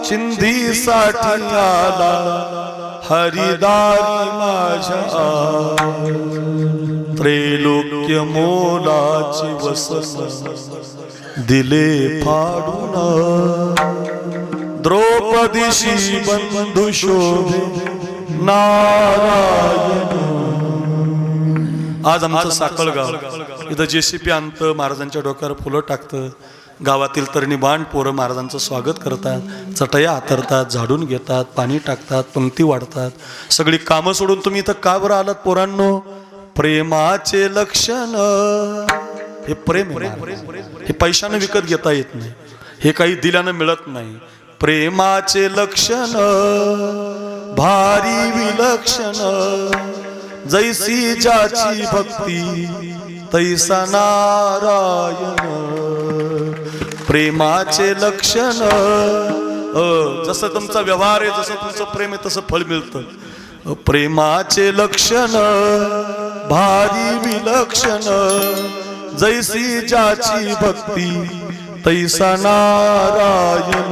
चिंधी साठी आला हरिदारी माझ्या त्रैलोक्य मोलाची वसन दिले फाडून द्रौपदीशी बंधू शोभे नारायण आज आमचं साकळगाव इथं JCP आणतं, महाराजांच्या डोक्यावर फुलं टाकतं, गावातील तरुणी बाण पोरं महाराजांचं स्वागत करतात, चटया हातरतात, झाडून घेतात, पाणी टाकतात, पंक्ती वाढतात. सगळी कामं सोडून तुम्ही इथं का बरं आलात पोरांनो? प्रेमाचे लक्षण. हे प्रेम आहे, हे पैशानं विकत घेता येत नाही, हे काही दिल्यानं मिळत नाही. प्रेमाचे लक्षण भारी विलक्षण, जैसी ज्याची भक्ती तैसा नारायण. प्रेमाचे लक्षण, जसं तुमचा व्यवहार आहे, जसं तुमचं प्रेम आहे, तसं फळ मिळतं. प्रेमाचे लक्षण भारी विलक्षण, जैसी ज्याची भक्ती तैसा नारायण.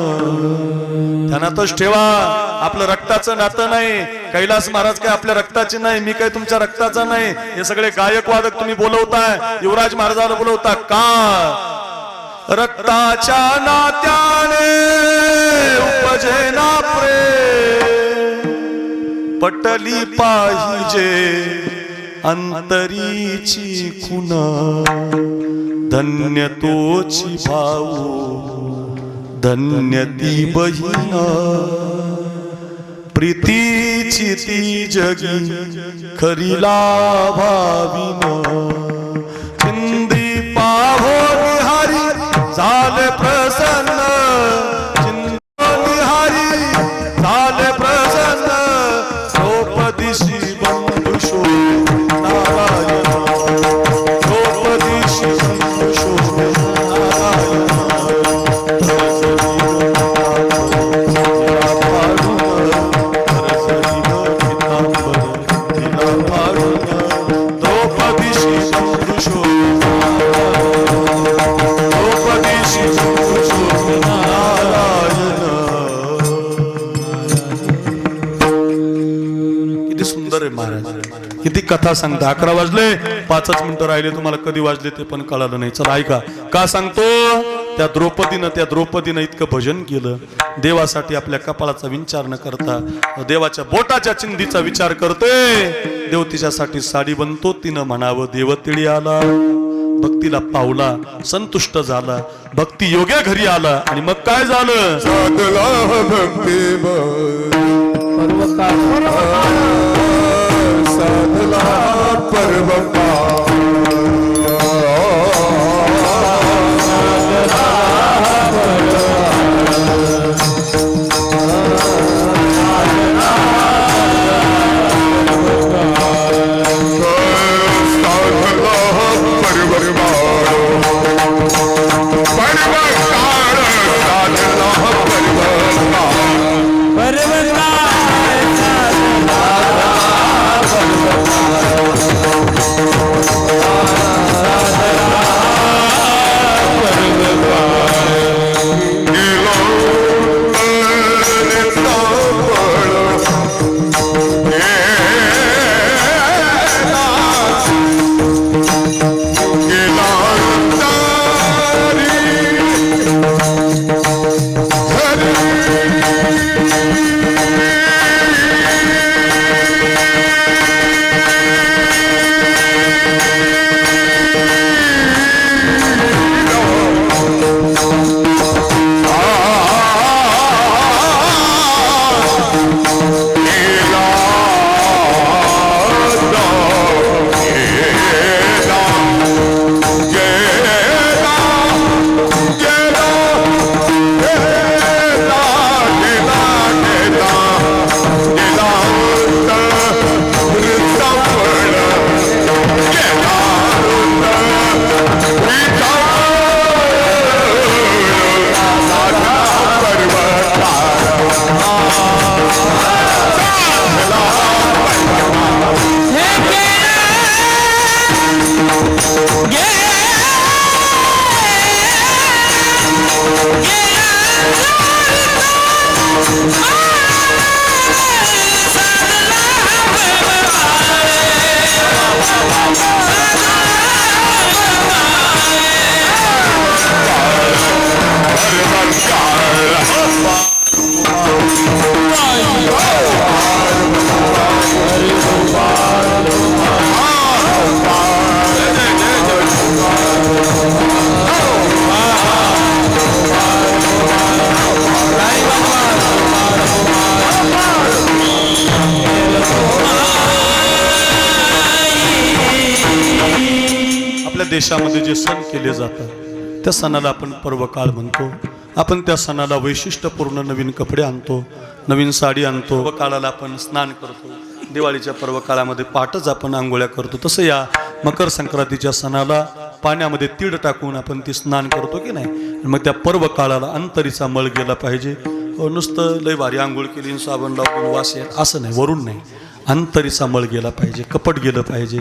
ध्यानातच ठेवा, आपलं रक्ताचं नातं नाही. कैलास महाराज काय आपल्या रक्ताचे नाही, मी काय तुमच्या रक्ताचा नाही. हे सगळे गायक वादक तुम्ही बोलवताय, युवराज महाराजाला बोलवता का? रक्ताच्या नात्याने उपजेना प्रेम, पटली पाहिजे अंतरीची खुणा. धन्य तोची भाऊ, धन्य ती बहीण, प्रीतीची ती जगी खरी लाभावीन. चिंदी पाहो निहारी झाले प्रसन्न, चिंदी निहारी झाले प्रसन्न. द्रौपदीशी बंधू शोभ नारायण, द्रौपदीशी बंधू शोभ नारायण. किती सुंदर आहे महाराज, किती कथा सांगता. 11 वाजले, 5च मिनिटं राहिले, तुम्हाला कधी वाजले ते पण कळालं नाही. चला ऐका, का सांगतो? त्या द्रौपदीनं इतकं भजन केलं देवासाठी. आपल्या कपाळाचा विचार न करता देवाच्या बोटाच्या चिंधीचा विचार करते. देव तिच्यासाठी साडी बनतो, तिनं म्हणावं देव तिळी आला. भक्तीला पावला, संतुष्ट झाला, भक्ती योग्य घरी आला. आणि मग काय झालं? साधला भक्ती साधला पर्वका. देशामध्ये जे सण केले जातात त्या सणाला आपण पर्वकाळ म्हणतो. आपण त्या सणाला वैशिष्ट्यपूर्ण नवीन कपडे आणतो, नवीन साडी आणतो, व काळाला आपण स्नान करतो. दिवाळीच्या पर्व काळामध्ये पाटच आपण आंघोळ्या करतो. तसं या मकर संक्रांतीच्या सणाला पाण्यामध्ये तीळ टाकून आपण ती स्नान करतो की नाही. मग त्या पर्व काळाला अंतरीचा मळ गेला पाहिजे. नुसतं लय भारी आंघोळ केली, साबण लावून वास येईल असं नाही, वरून नाही. अंतरीचा मळ गेला पाहिजे, कपट गेलं पाहिजे,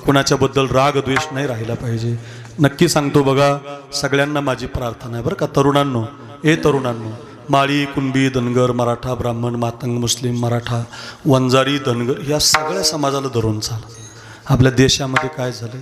कोणाच्याबद्दल राग द्वेष नाही राहिला पाहिजे. नक्की सांगतो बघा, सगळ्यांना माझी प्रार्थना आहे बरं का तरुणांनो. तरुणांनो, माळी, कुणबी, धनगर, मराठा, ब्राह्मण, मातंग, मुस्लिम, मराठा, वंजारी, धनगर या सगळ्या समाजाला धरून चाला. आपल्या देशामध्ये काय झालं,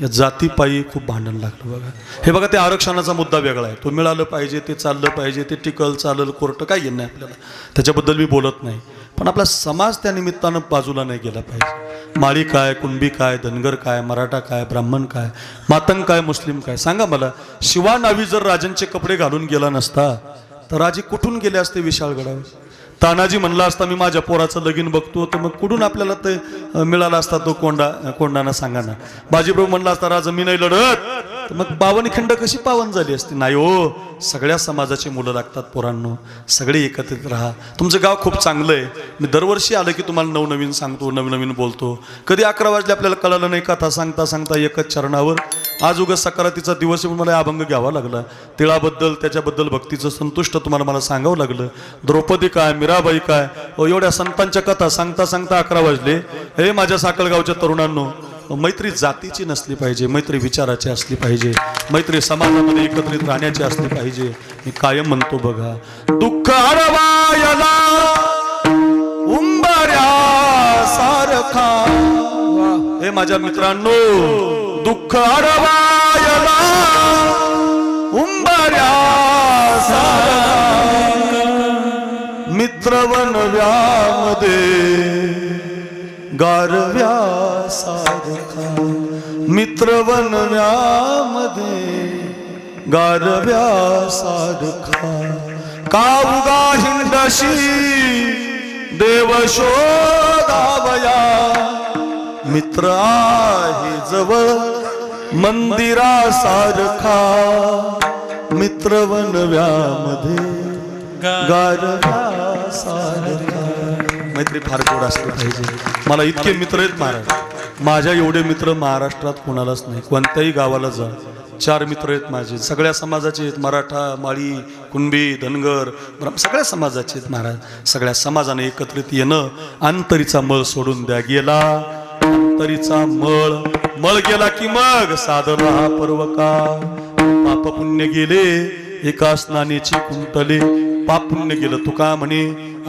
या जातीपायी खूप भांडण लागलं बघा. हे बघा, ते आरक्षणाचा मुद्दा वेगळा आहे. तो मिळालं पाहिजे, ते चाललं पाहिजे, ते टिकल चाललं कोर्ट काय घेणं नाही आपल्याला, त्याच्याबद्दल मी बोलत नाही. पण आपला समाज त्या निमित्तानं बाजूला नाही गेला पाहिजे. माळी काय, कुणबी काय, धनगर काय, मराठा काय, ब्राह्मण काय, मातंग काय, मुस्लिम काय. सांगा मला, शिवा नावी जर राजांचे कपडे घालून गेला नसता तर राजे कुठून गेले असते विशाळगडावर. तानाजी म्हणला असता मी माझ्या पोराचं लगीन बघतो, तर मग कुठून आपल्याला ते मिळाला असता तो कोंडाना सांगा ना. बाजीप्रभू म्हणला असता राजा मी नाही लढत, तर मग 52 खंड कशी पावन झाली असती. नाही हो, सगळ्या समाजाची मुलं लागतात पोरांनो, सगळे एकत्रित राहा. तुमचं गाव खूप चांगलं आहे. मी दरवर्षी आलं की तुम्हाला नवनवीन सांगतो, नवनवीन बोलतो. कधी 11 वाजले आपल्याला कळालं नाही, कथा सांगता सांगता एकच चरणावर. आज उगाच सकारातीचा दिवस आहे, मला अभंग घ्यावा लागला. तिळाबद्दल, त्याच्याबद्दल भक्तीचं संतुष्ट तुम्हाला मला सांगावं लागलं. द्रौपदी काय, मीराबाई काय, एवढ्या संतांच्या कथा सांगता सांगता 11 वाजले. हे माझ्या साकळगावच्या तरुणांनो, मैत्री जातीची नसली पाहिजे, मैत्री विचाराची असली पाहिजे, मैत्री समाजामध्ये एकत्रित राहण्याची असली पाहिजे. मी कायम म्हणतो बघा, दुःख अडवायला उंबऱ्या सारखा. हे माझ्या मित्रांनो, दुःख अडवायला उंबऱ्या सारखा, मित्रवन व्यामध्ये गारव्या सारखा, मित्रवन व्यामध्ये गारव्या सारखा. का उगा हिंडशी देव शोधावया, मित्र आहे जवळ मंदिरासारखा, मित्रवन व्यामध्ये गारव्या सारखा. मैत्री फार गोड असली पाहिजे. मला इतके मित्र आहेत महाराज, माझ्या एवढे मित्र महाराष्ट्रात कोणालाच नाही. कोणत्याही गावाला जा, 4 मित्र आहेत माझे, सगळ्या समाजाचे आहेत. मराठा, माळी, कुणबी, धनगर, सगळ्या समाजाचे आहेत महाराज. सगळ्या समाजाने एकत्रित येणं. अंतरीचा मळ सोडून द्या गेला, अंतरीचा मळ गेला की मग साधला हा पर्वका. पाप पुण्य गेले एका स्नानेची कुंतले, पाप पुण्य गेलं. तुका म्हणे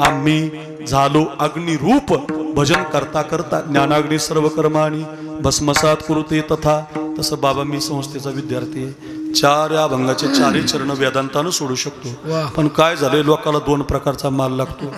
आम्ही झालो अग्निरूप, भजन करता करता ज्ञानाग्नी सर्व कर्माणी भस्मसात कुरुते तथा. तसं बाबा मी संस्थेचा विद्यार्थी आहे. 4 अभंगाचे 4 चरण वेदांतानं सोडू शकतो. पण काय झालंय, लोकाला 2 प्रकारचा माल लागतो.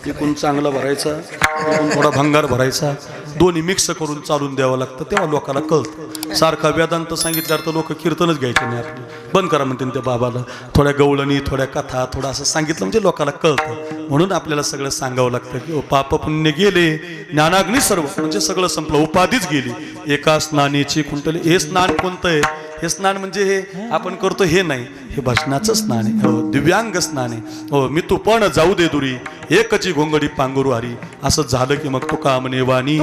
एकूण चांगला भरायचा, एकूण थोडा भंगार भरायचा, दोन्ही मिक्स करून चालून द्यावं लागतं. तेव्हा लोकाला कळतं. सारखा वेदांत सांगितल्यावर तर लोक कीर्तनच घ्यायचे नाही आपली. बंद करा म्हणते त्या बाबाला. थोड्या गवळणी, थोड्या कथा, थोडं असं सांगितलं म्हणजे लोकाला कळतं. म्हणून आपल्याला सगळं सांगावं लागतं की पाप पुण्य गेले, ज्ञानाग्नी सर्व, म्हणजे सगळं संपलं, उपाधीच गेली. एका स्नानेची कुंटले. हे स्नान कोणतं आहे? हे स्नान म्हणजे हे आपण करतो हे नाही, हे भजनाचं स्नान आहे. हो, दिव्यांग स्नान आहे. हो, मी तू पण जाऊ दे दुरी, एकची घोंगडी पांगुरू हरी. असं झालं की मग तुका म्हणे वाणी,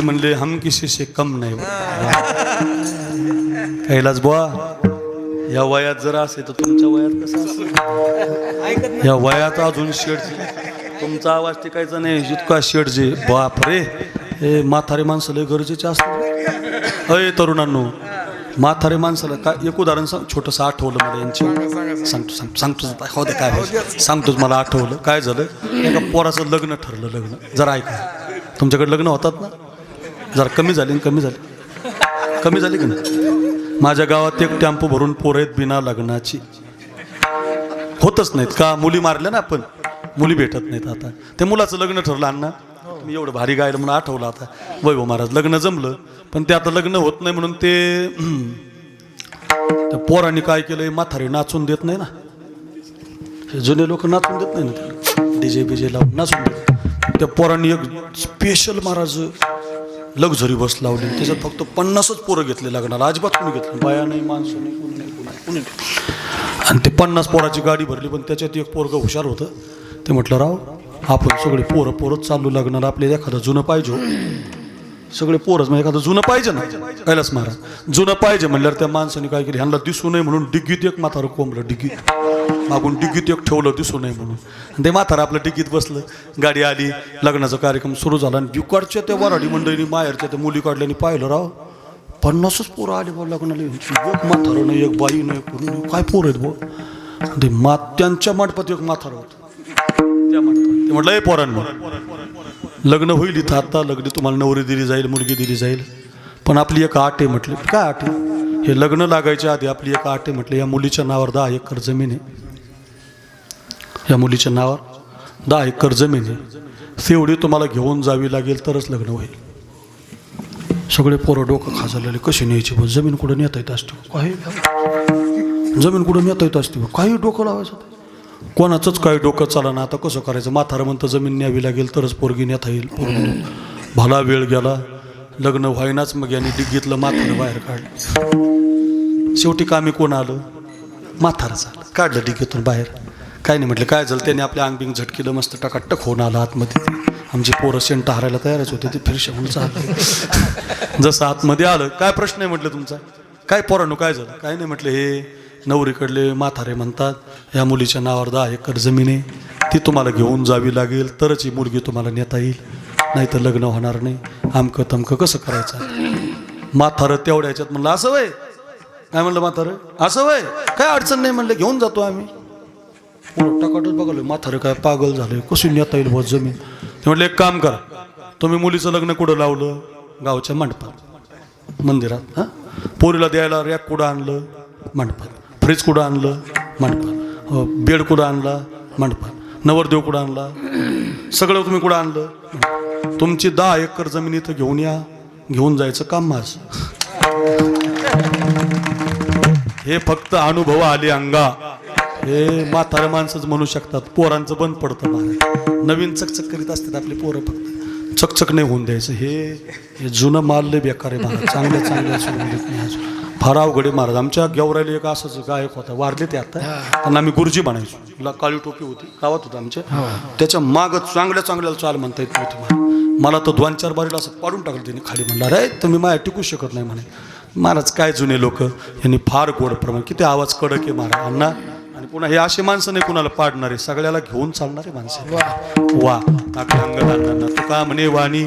हे म्हणले हम किसी से कम नाही कैलास बुवा या वयात जर असे तर तुमच्या वयात कसं असेल या वयात अजून शेडचे तुमचा आवाज टिकायचा नाही जितका शेडचे बाप रे हे म्हातारे माणसं लय गरजेचे असतात अय तरुणांनो म्हातारे माणसाला काय एक उदाहरण सांग छोटंसं आठवलं मला यांची सांगतो हो दे काय सांगतोच मला आठवलं काय झालं एका पोराचं लग्न ठरलं लग्न जरा ऐका तुमच्याकडे लग्न होतात ना जरा कमी झाली की नाही माझ्या गावात एक टेम्पो भरून पोरं आहेत बिना लग्नाची होतच नाहीत का मुली मारल्या ना आपण मुली भेटत नाहीत आता ते मुलाचं लग्न ठरलं अण्णा मी एवढं भारी गायलं म्हणून आठवलं आता वैभव महाराज लग्न जमलं पण ते आता लग्न होत नाही म्हणून ते त्या पोरांनी काय केलंय म्हातारे नाचून देत नाही ना हे जुने लोक नाचून देत नाही ना त्याला डीजे बीजे लावून नाचून देत त्या पोरांनी एक स्पेशल महाराज लक्झरी बस लावली त्याच्यात फक्त 50च पोरं घेतले लग्नाला अजिबात कोणी घेतलं बाया नाही माणसं नाही कोणी नाही आणि ते 50 पोराची गाडी भरली पण त्याच्यात एक पोरगं हुशार होतं ते म्हटलं राव आपण सगळे पोरंच चालू लग्नाला आपल्याला एखादं जुनं पाहिजे सगळे पोरच म्हणजे एखादं जुनं पाहिजे ना कैलास महाराज जुनं पाहिजे म्हणल्यावर त्या माणसाने काय केलं ह्यांना दिसू नये म्हणून डिग्गीत एक म्हातारं कोंबलं डिग्गीत मागून डिग्गीत एक ठेवलं दिसू नये म्हणून आणि ते म्हातारं आपलं डिग्गीत बसलं गाडी आली लग्नाचा कार्यक्रम सुरू झाला आणि दुकाळच्या त्या वराडी मंडळीने माहेरच्या त्या मुली काढल्याने पाहिलं राव 50च पोरं आले बा लग्नाला एक म्हातारं नाही एक बाई नाही कोणी काय पोरं आहेत बा ते त्यांच्या मंडपात एक म्हातारं होतं त्या मंडपात ते म्हटलं ए पोरांनो लग्न होईल इथं आता लग्न तुम्हाला नवरी दिली जाईल मुलगी दिली जाईल पण आपली एक आट आहे म्हटली काय आट आहे हे लग्न लागायच्या आधी आपली एक आट आहे म्हटलं या मुलीच्या नावावर 10 एकर जमीन आहे या मुलीच्या नावावर 10 एकर जमीन आहे तेवढी तुम्हाला घेऊन जावी लागेल तरच लग्न होईल सगळे पोरं डोकं खाजवलेले कशी न्यायची बस जमीन कुठं नेता येत असते काही जमीन कुठं नेता येत असते काही डोकं लावायचं कोणाचंच काही डोकं चाला ना आता कसं करायचं म्हातारं म्हणतं जमीन न्यावी लागेल तरच पोरगी नेता येईल पोरगी भला वेळ गेला लग्न व्हायनाच मग यांनी डिग्गीतलं म्हातारं बाहेर काढलं शेवटी कामी कोण आलं म्हातारं झालं काढलं डिग्गीतून बाहेर काय नाही म्हटलं काय झालं त्याने आपल्या अंगबिंग झटकेलं मस्त टकाटक होऊन आलं आतमध्ये आमची पोरं शेंट हारायला तयारच होते ते फिरशा म्हणून चाललं जसं आतमध्ये आलं काय प्रश्न आहे म्हटलं तुमचा काय पोरांनो काय झालं काय नाही म्हटलं हे नवरीकडले म्हातारे म्हणतात ह्या मुलीच्या नावावर 10 एकर जमीन आहे ती तुम्हाला घेऊन जावी लागेल तरच ही मुलगी तुम्हाला नेता येईल नाही तर लग्न होणार नाही आमकं तमकं कसं करायचं म्हातारं तेवढ्या ह्याच्यात म्हणलं असं वय काय म्हणलं म्हातारं असं वय काय अडचण नाही म्हणलं घेऊन जातो आम्ही टकाटच बघालो म्हातारं काय पागल झालं कशी नेता येईल बहुत जमीन ते म्हटलं एक काम करा तुम्ही मुलीचं लग्न कुठं लावलं गावच्या मंडपात मंदिरात हां पोरीला द्यायला रॅक कुठं आणलं मंडपात फ्रीज कुठं आणलं मंडपात बेड कुठं आणला मंडपात नवरदेव कुठं आणला सगळं तुम्ही कुठं आणलं तुमची 10 एकर जमीन इथं घेऊन या घेऊन जायचं काम माझं हे फक्त अनुभव आले अंगा हे म्हातारे माणसंच म्हणू शकतात पोरांचं बंद पडतं महाराज नवीन चकचक करीत असतात आपले पोरं फक्त चकचक नाही होऊन द्यायचं हे जुनं माल लय बेकार आहे महाराज चांगल्या सोडून देत नाही अजून फार अवघड आहे महाराज आमच्या गेवरायला एक असंच गायक होता वारले ते आता त्यांना आम्ही गुरुजी म्हणायचो काळी टोपी होती गावात होतं आमच्या त्याच्या मागं चांगल्या चाल म्हणता येत नव्हती मला तर 2-4 बारीला असं पाडून टाकलं त्यांनी खाली म्हणला रे तुम्ही माझ्या टिकू शकत नाही म्हणे महाराज काय जुने लोक यांनी फार गोड प्रमाण किती आवाज कडक आहे महाराज अण्णा आणि पुन्हा हे असे माणसं नाही कुणाला पाडणारे सगळ्याला घेऊन चालणारे माणसं वा टाकल्या अंगदांना तू का म्हणे वाणी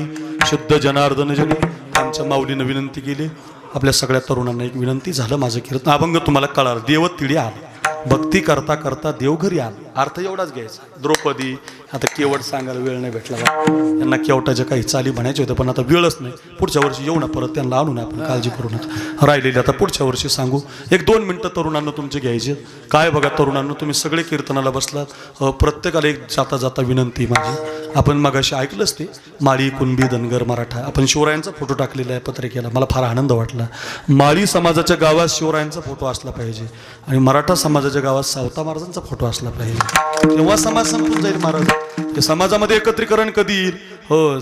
शुद्ध जनार्दन जनी आमच्या माऊलीनं विनंती केली आपल्या सगळ्या तरुणांना एक विनंती झालं माझं कीर्तन अभंग तुम्हाला कळालं देव तिडी आला भक्ती करता करता देव घरी आला अर्थ एवढाच घ्यायचा द्रौपदी आता केवट सांगायला वेळ नाही भेटला त्यांना केवटाच्या काही चाली म्हणायचे होते पण आता वेळच नाही पुढच्या वर्षी येऊ ना परत त्यांना आणू ना आपण काळजी करू नका राहिलेली आता पुढच्या वर्षी सांगू 1-2 मिनटं तरुणांना तुमचे घ्यायचे काय बघा तरुणांना तुम्ही सगळे कीर्तनाला बसलात प्रत्येकाला एक जाता जाता विनंती माझी आपण मगाशी ऐकलंच ते माळी कुणबी धनगर मराठा आपण शिवरायांचा फोटो टाकलेला आहे पत्रिकेला मला फार आनंद वाटला माळी समाजाच्या गावात शिवरायांचा फोटो असला पाहिजे आणि मराठा समाजाच्या गावात सावता महाराजांचा फोटो असला पाहिजे तेव्हा समाज संपून जाईल महाराज ते समाजामध्ये एकत्रीकरण कधी येईल हो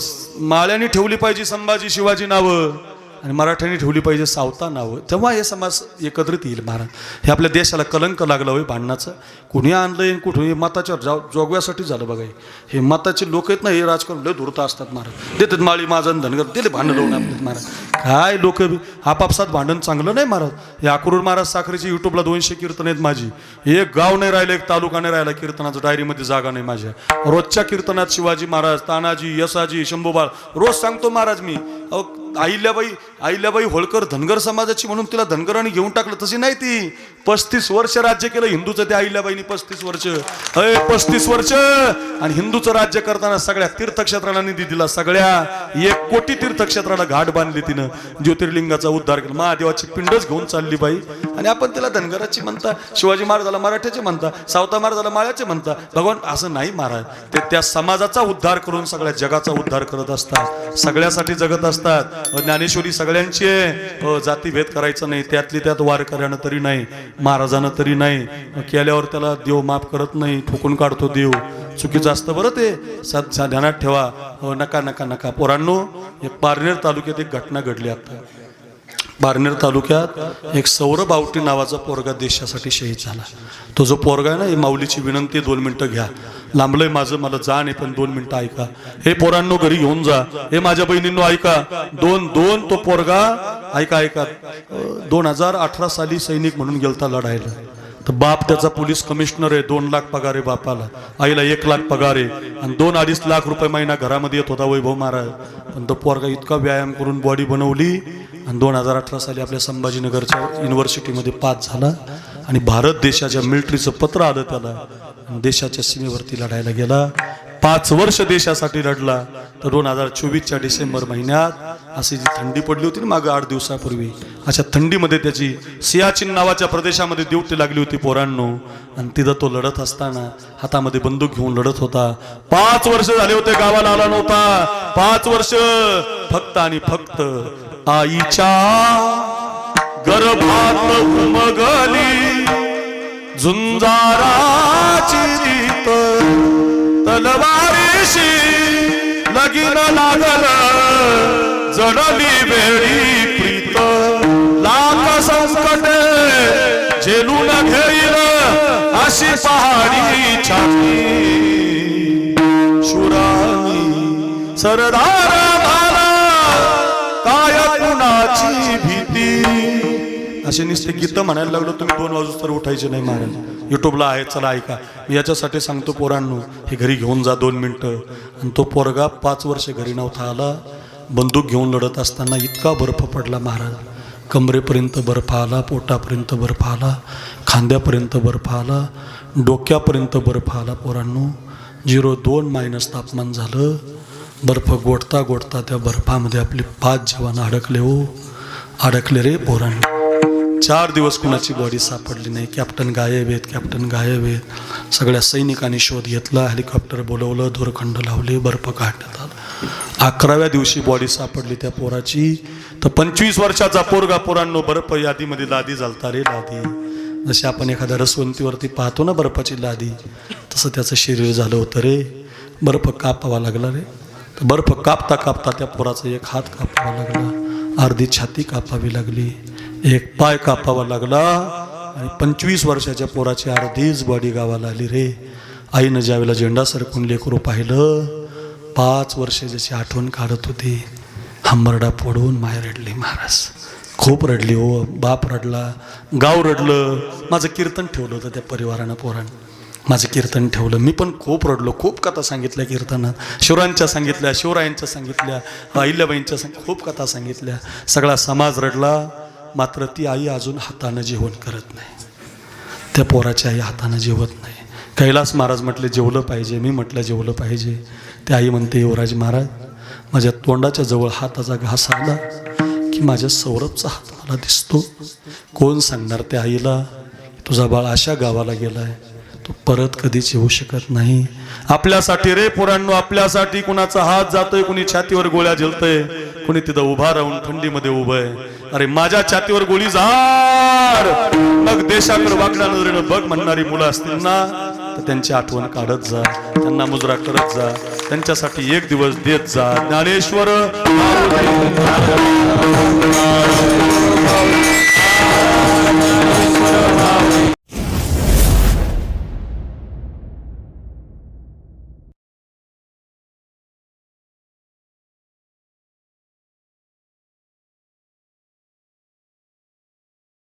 माळ्यांनी ठेवली पाहिजे संभाजी शिवाजी नावं आणि मराठ्यांनी ठेवली पाहिजे सावता नावं, तेव्हा हे समाज एकत्रित येईल महाराज. हे आपल्या देशाला कलंक लागलं होय भांडणाचं. कुणी आणलंय कुठून मताच्या जोगव्यासाठी झालं बघा. हे मताचे लोक आहेत ना, हे राजकारण लय धुरता असतात महाराज. देतात माळी माझं धनगर दिले भांडण लावून आपल्यात महाराज. काय लोक आपापसात भांडण चांगलं नाही महाराज. हे अक्रूर महाराज साखरेची युट्यूबला 200 कीर्तन आहेत माझी. एक गाव नाही राहिलं, एक तालुका नाही राहिला कीर्तनाचं डायरीमध्ये जागा नाही माझ्या. रोजच्या कीर्तनात शिवाजी महाराज, तानाजी, यसाजी, शंभूबाळ रोज सांगतो महाराज मी. अहिल्याबाई होळकर धनगर समाजाची म्हणून तिला धनगरांनी घेऊन टाकलं, तशी नाही ती. 35 वर्ष राज्य केलं हिंदूचं त्या अहिल्याबाईंनी. 35 वर्ष 35 वर्ष. आणि हिंदूचं राज्य करताना सगळ्या तीर्थक्षेत्राला निधी दिला. सगळ्या 1 कोटी तीर्थक्षेत्राला घाट बांधली तिनं. ज्योतिर्लिंगाचा उद्धार केला. महादेवाची पिंडच घेऊन चालली बाई. आणि आपण तिला धनगराची म्हणता, शिवाजी महाराजाला मराठ्याचे म्हणता, सावता महाराजाला माळ्याचे म्हणता. भगवान असं नाही महाराज. ते त्या समाजाचा उद्धार करून सगळ्या जगाचा उद्धार करत असतात. सगळ्यासाठी जगत असतात. ज्ञानेश्वरी सगळ्यांची आहे. जातीभेद करायचं नाही. त्यातली त्यात वारकऱ्यानं तरी नाही, महाराजानं तरी नाही. केल्यावर त्याला देव माफ करत नाही, ठोकून काढतो देव. चुकीचं असतं बरं ते. ध्यानात ठेवा. नका नका नका पोरांनो. एक पारनेर तालुक्यात एक घटना घडली आता. पारनेर तालुक्यात एक सौरभ आवटी नावाचा पोरगा देशासाठी शहीद झाला. तो जो पोरगा आहे ना, ही माऊलीची विनंती 2 मिनिटं घ्या. लांबलंय माझं, मला जाण आहे, पण 2 मिनिटं ऐका. हे पोरांनो घरी घेऊन जा. हे माझ्या बहिणींनो ऐका. दोन तो पोरगा ऐका 2018 साली सैनिक म्हणून गेलता लढायला. तर बाप त्याचा पोलीस कमिशनर आहे. 2 लाख पगार आहे बापाला. आईला 1 लाख पगार आहे. आणि 2-2.5 लाख रुपये महिना घरामध्ये येत होता वैभव महाराज. पण तो पोरगा इतका व्यायाम करून बॉडी बनवली आणि 2018 साली आपल्या संभाजीनगरच्या युनिव्हर्सिटीमध्ये पास झाला. आणि भारत देशाच्या मिलिटरीचं पत्र आलं त्याला. देशाच्या सीमेवरती लढायला गेला. 5 वर्ष देशासाठी लढला. तर 2024च्या डिसेंबर महिन्यात अशी जी थंडी पडली होती ना मागं 8 दिवसापूर्वी, अशा थंडीमध्ये त्याची सियाचीन नावाच्या प्रदेशामध्ये ड्युटी लागली होती पोरांनो. आणि तिथं तो लढत असताना हातामध्ये बंदूक घेऊन लढत होता. 5 वर्ष झाले होते, गावाला आला नव्हता. 5 वर्ष फक्त आणि फक्त आईच्या गर्भात उमगली झुंजाराची रीत. तलवारीशी लगीन लागलं, जडली वेळी प्रीत. लाख संकट झेलून घेईल अशी पहाडी छाती. शुरानी सरदार भाला, काय कुणाची भीती. असे नुसते गीतं म्हणायला लागलो तुम्ही 2 वाजूस तर उठायचे नाही महाराज. युट्यूबला आहे, चला ऐका. मी याच्यासाठी सांगतो पोरांनो, हे घरी घेऊन जा 2 मिनिटं. आणि तो पोरगा 5 वर्ष घरी नव्हता आला. बंदूक घेऊन लढत असताना इतका बर्फ पडला महाराज. कमरेपर्यंत बर्फ आला, पोटापर्यंत बर्फ आला, खांद्यापर्यंत बर्फ आला, डोक्यापर्यंत बर्फ आला. पोरांनो 0.2 तापमान झालं. बर्फ गोठता गोठता त्या बर्फामध्ये आपले 5 जवान अडकले रे पोरांनो. 4 दिवस कुणाची बॉडी सापडली नाही. कॅप्टन गायब आहेत. सगळ्या सैनिकांनी शोध घेतला. हेलिकॉप्टर बोलवलं, दोरखंड लावले, बर्फ काढण्यात आला. 11व्या दिवशी बॉडी सापडली त्या पोराची. तर 25 वर्षाचा पोरगा पोरांनो बर्फ यादीमध्ये लादी झालता रे लादी. जशी आपण एखाद्या रसवंतीवरती पाहतो ना बर्फाची लादी, तसं त्याचं शरीर झालं होतं रे. बर्फ कापावा लागला रे. तर बर्फ कापता कापता त्या पोराचा एक हात कापावा लागला, अर्धी छाती कापावी लागली, एक पाय कापावा लागला. आणि 25 वर्षाच्या पोराची अर्धीच बॉडी गावाला आली रे. आईनं ज्यावेळेला झेंडा सरकून लेकरू पाहिलं, 5 वर्ष ज्याची आठवण काढत होती, हंबरडा फोडून माय रडली महाराज. खूप रडली हो. बाप रडला, गाव रडलं. माझं कीर्तन ठेवलं होतं त्या परिवारानं, पोरानं माझं कीर्तन ठेवलं. मी पण खूप रडलो. खूप कथा सांगितल्या कीर्तनात. शिवरायांच्या सांगितल्या, शिवरायांच्या सांगितल्या, अहिल्याबाईंच्या खूप कथा सांगितल्या. सगळा समाज रडला. मात्र ती आई अजून हातानं जेवण करत नाही. त्या पोराची आई हातानं जेवत नाही. कैलास महाराज म्हटले जेवलं पाहिजे. मी म्हटलं जेवलं पाहिजे. त्या आई म्हणते युवराज महाराज, माझ्या तोंडाच्या जवळ हाताचा घास आला की माझ्या सौरभचा हात मला दिसतो. कोण सांगणार त्या आईला तुझा बाळ अशा गावाला गेलाय, तो परत कधीच येऊ शकत नाही. आपल्यासाठी रे पोरांनो, आपल्यासाठी कुणाचा हात जातोय, कुणी छातीवर गोळ्या झेलतय, कुणी तिथं उभा राहून थंडीमध्ये उभं आहे. अरे माझ्या छातीवर गोळी झाड, मग देशाकडे वाकड्या नजरेनं बघ म्हणणारी मुलं असतील ना, तर त्यांची आठवण काढत जा, त्यांना मुजरा करत जा, त्यांच्यासाठी एक दिवस देत जा. ज्ञानेश्वर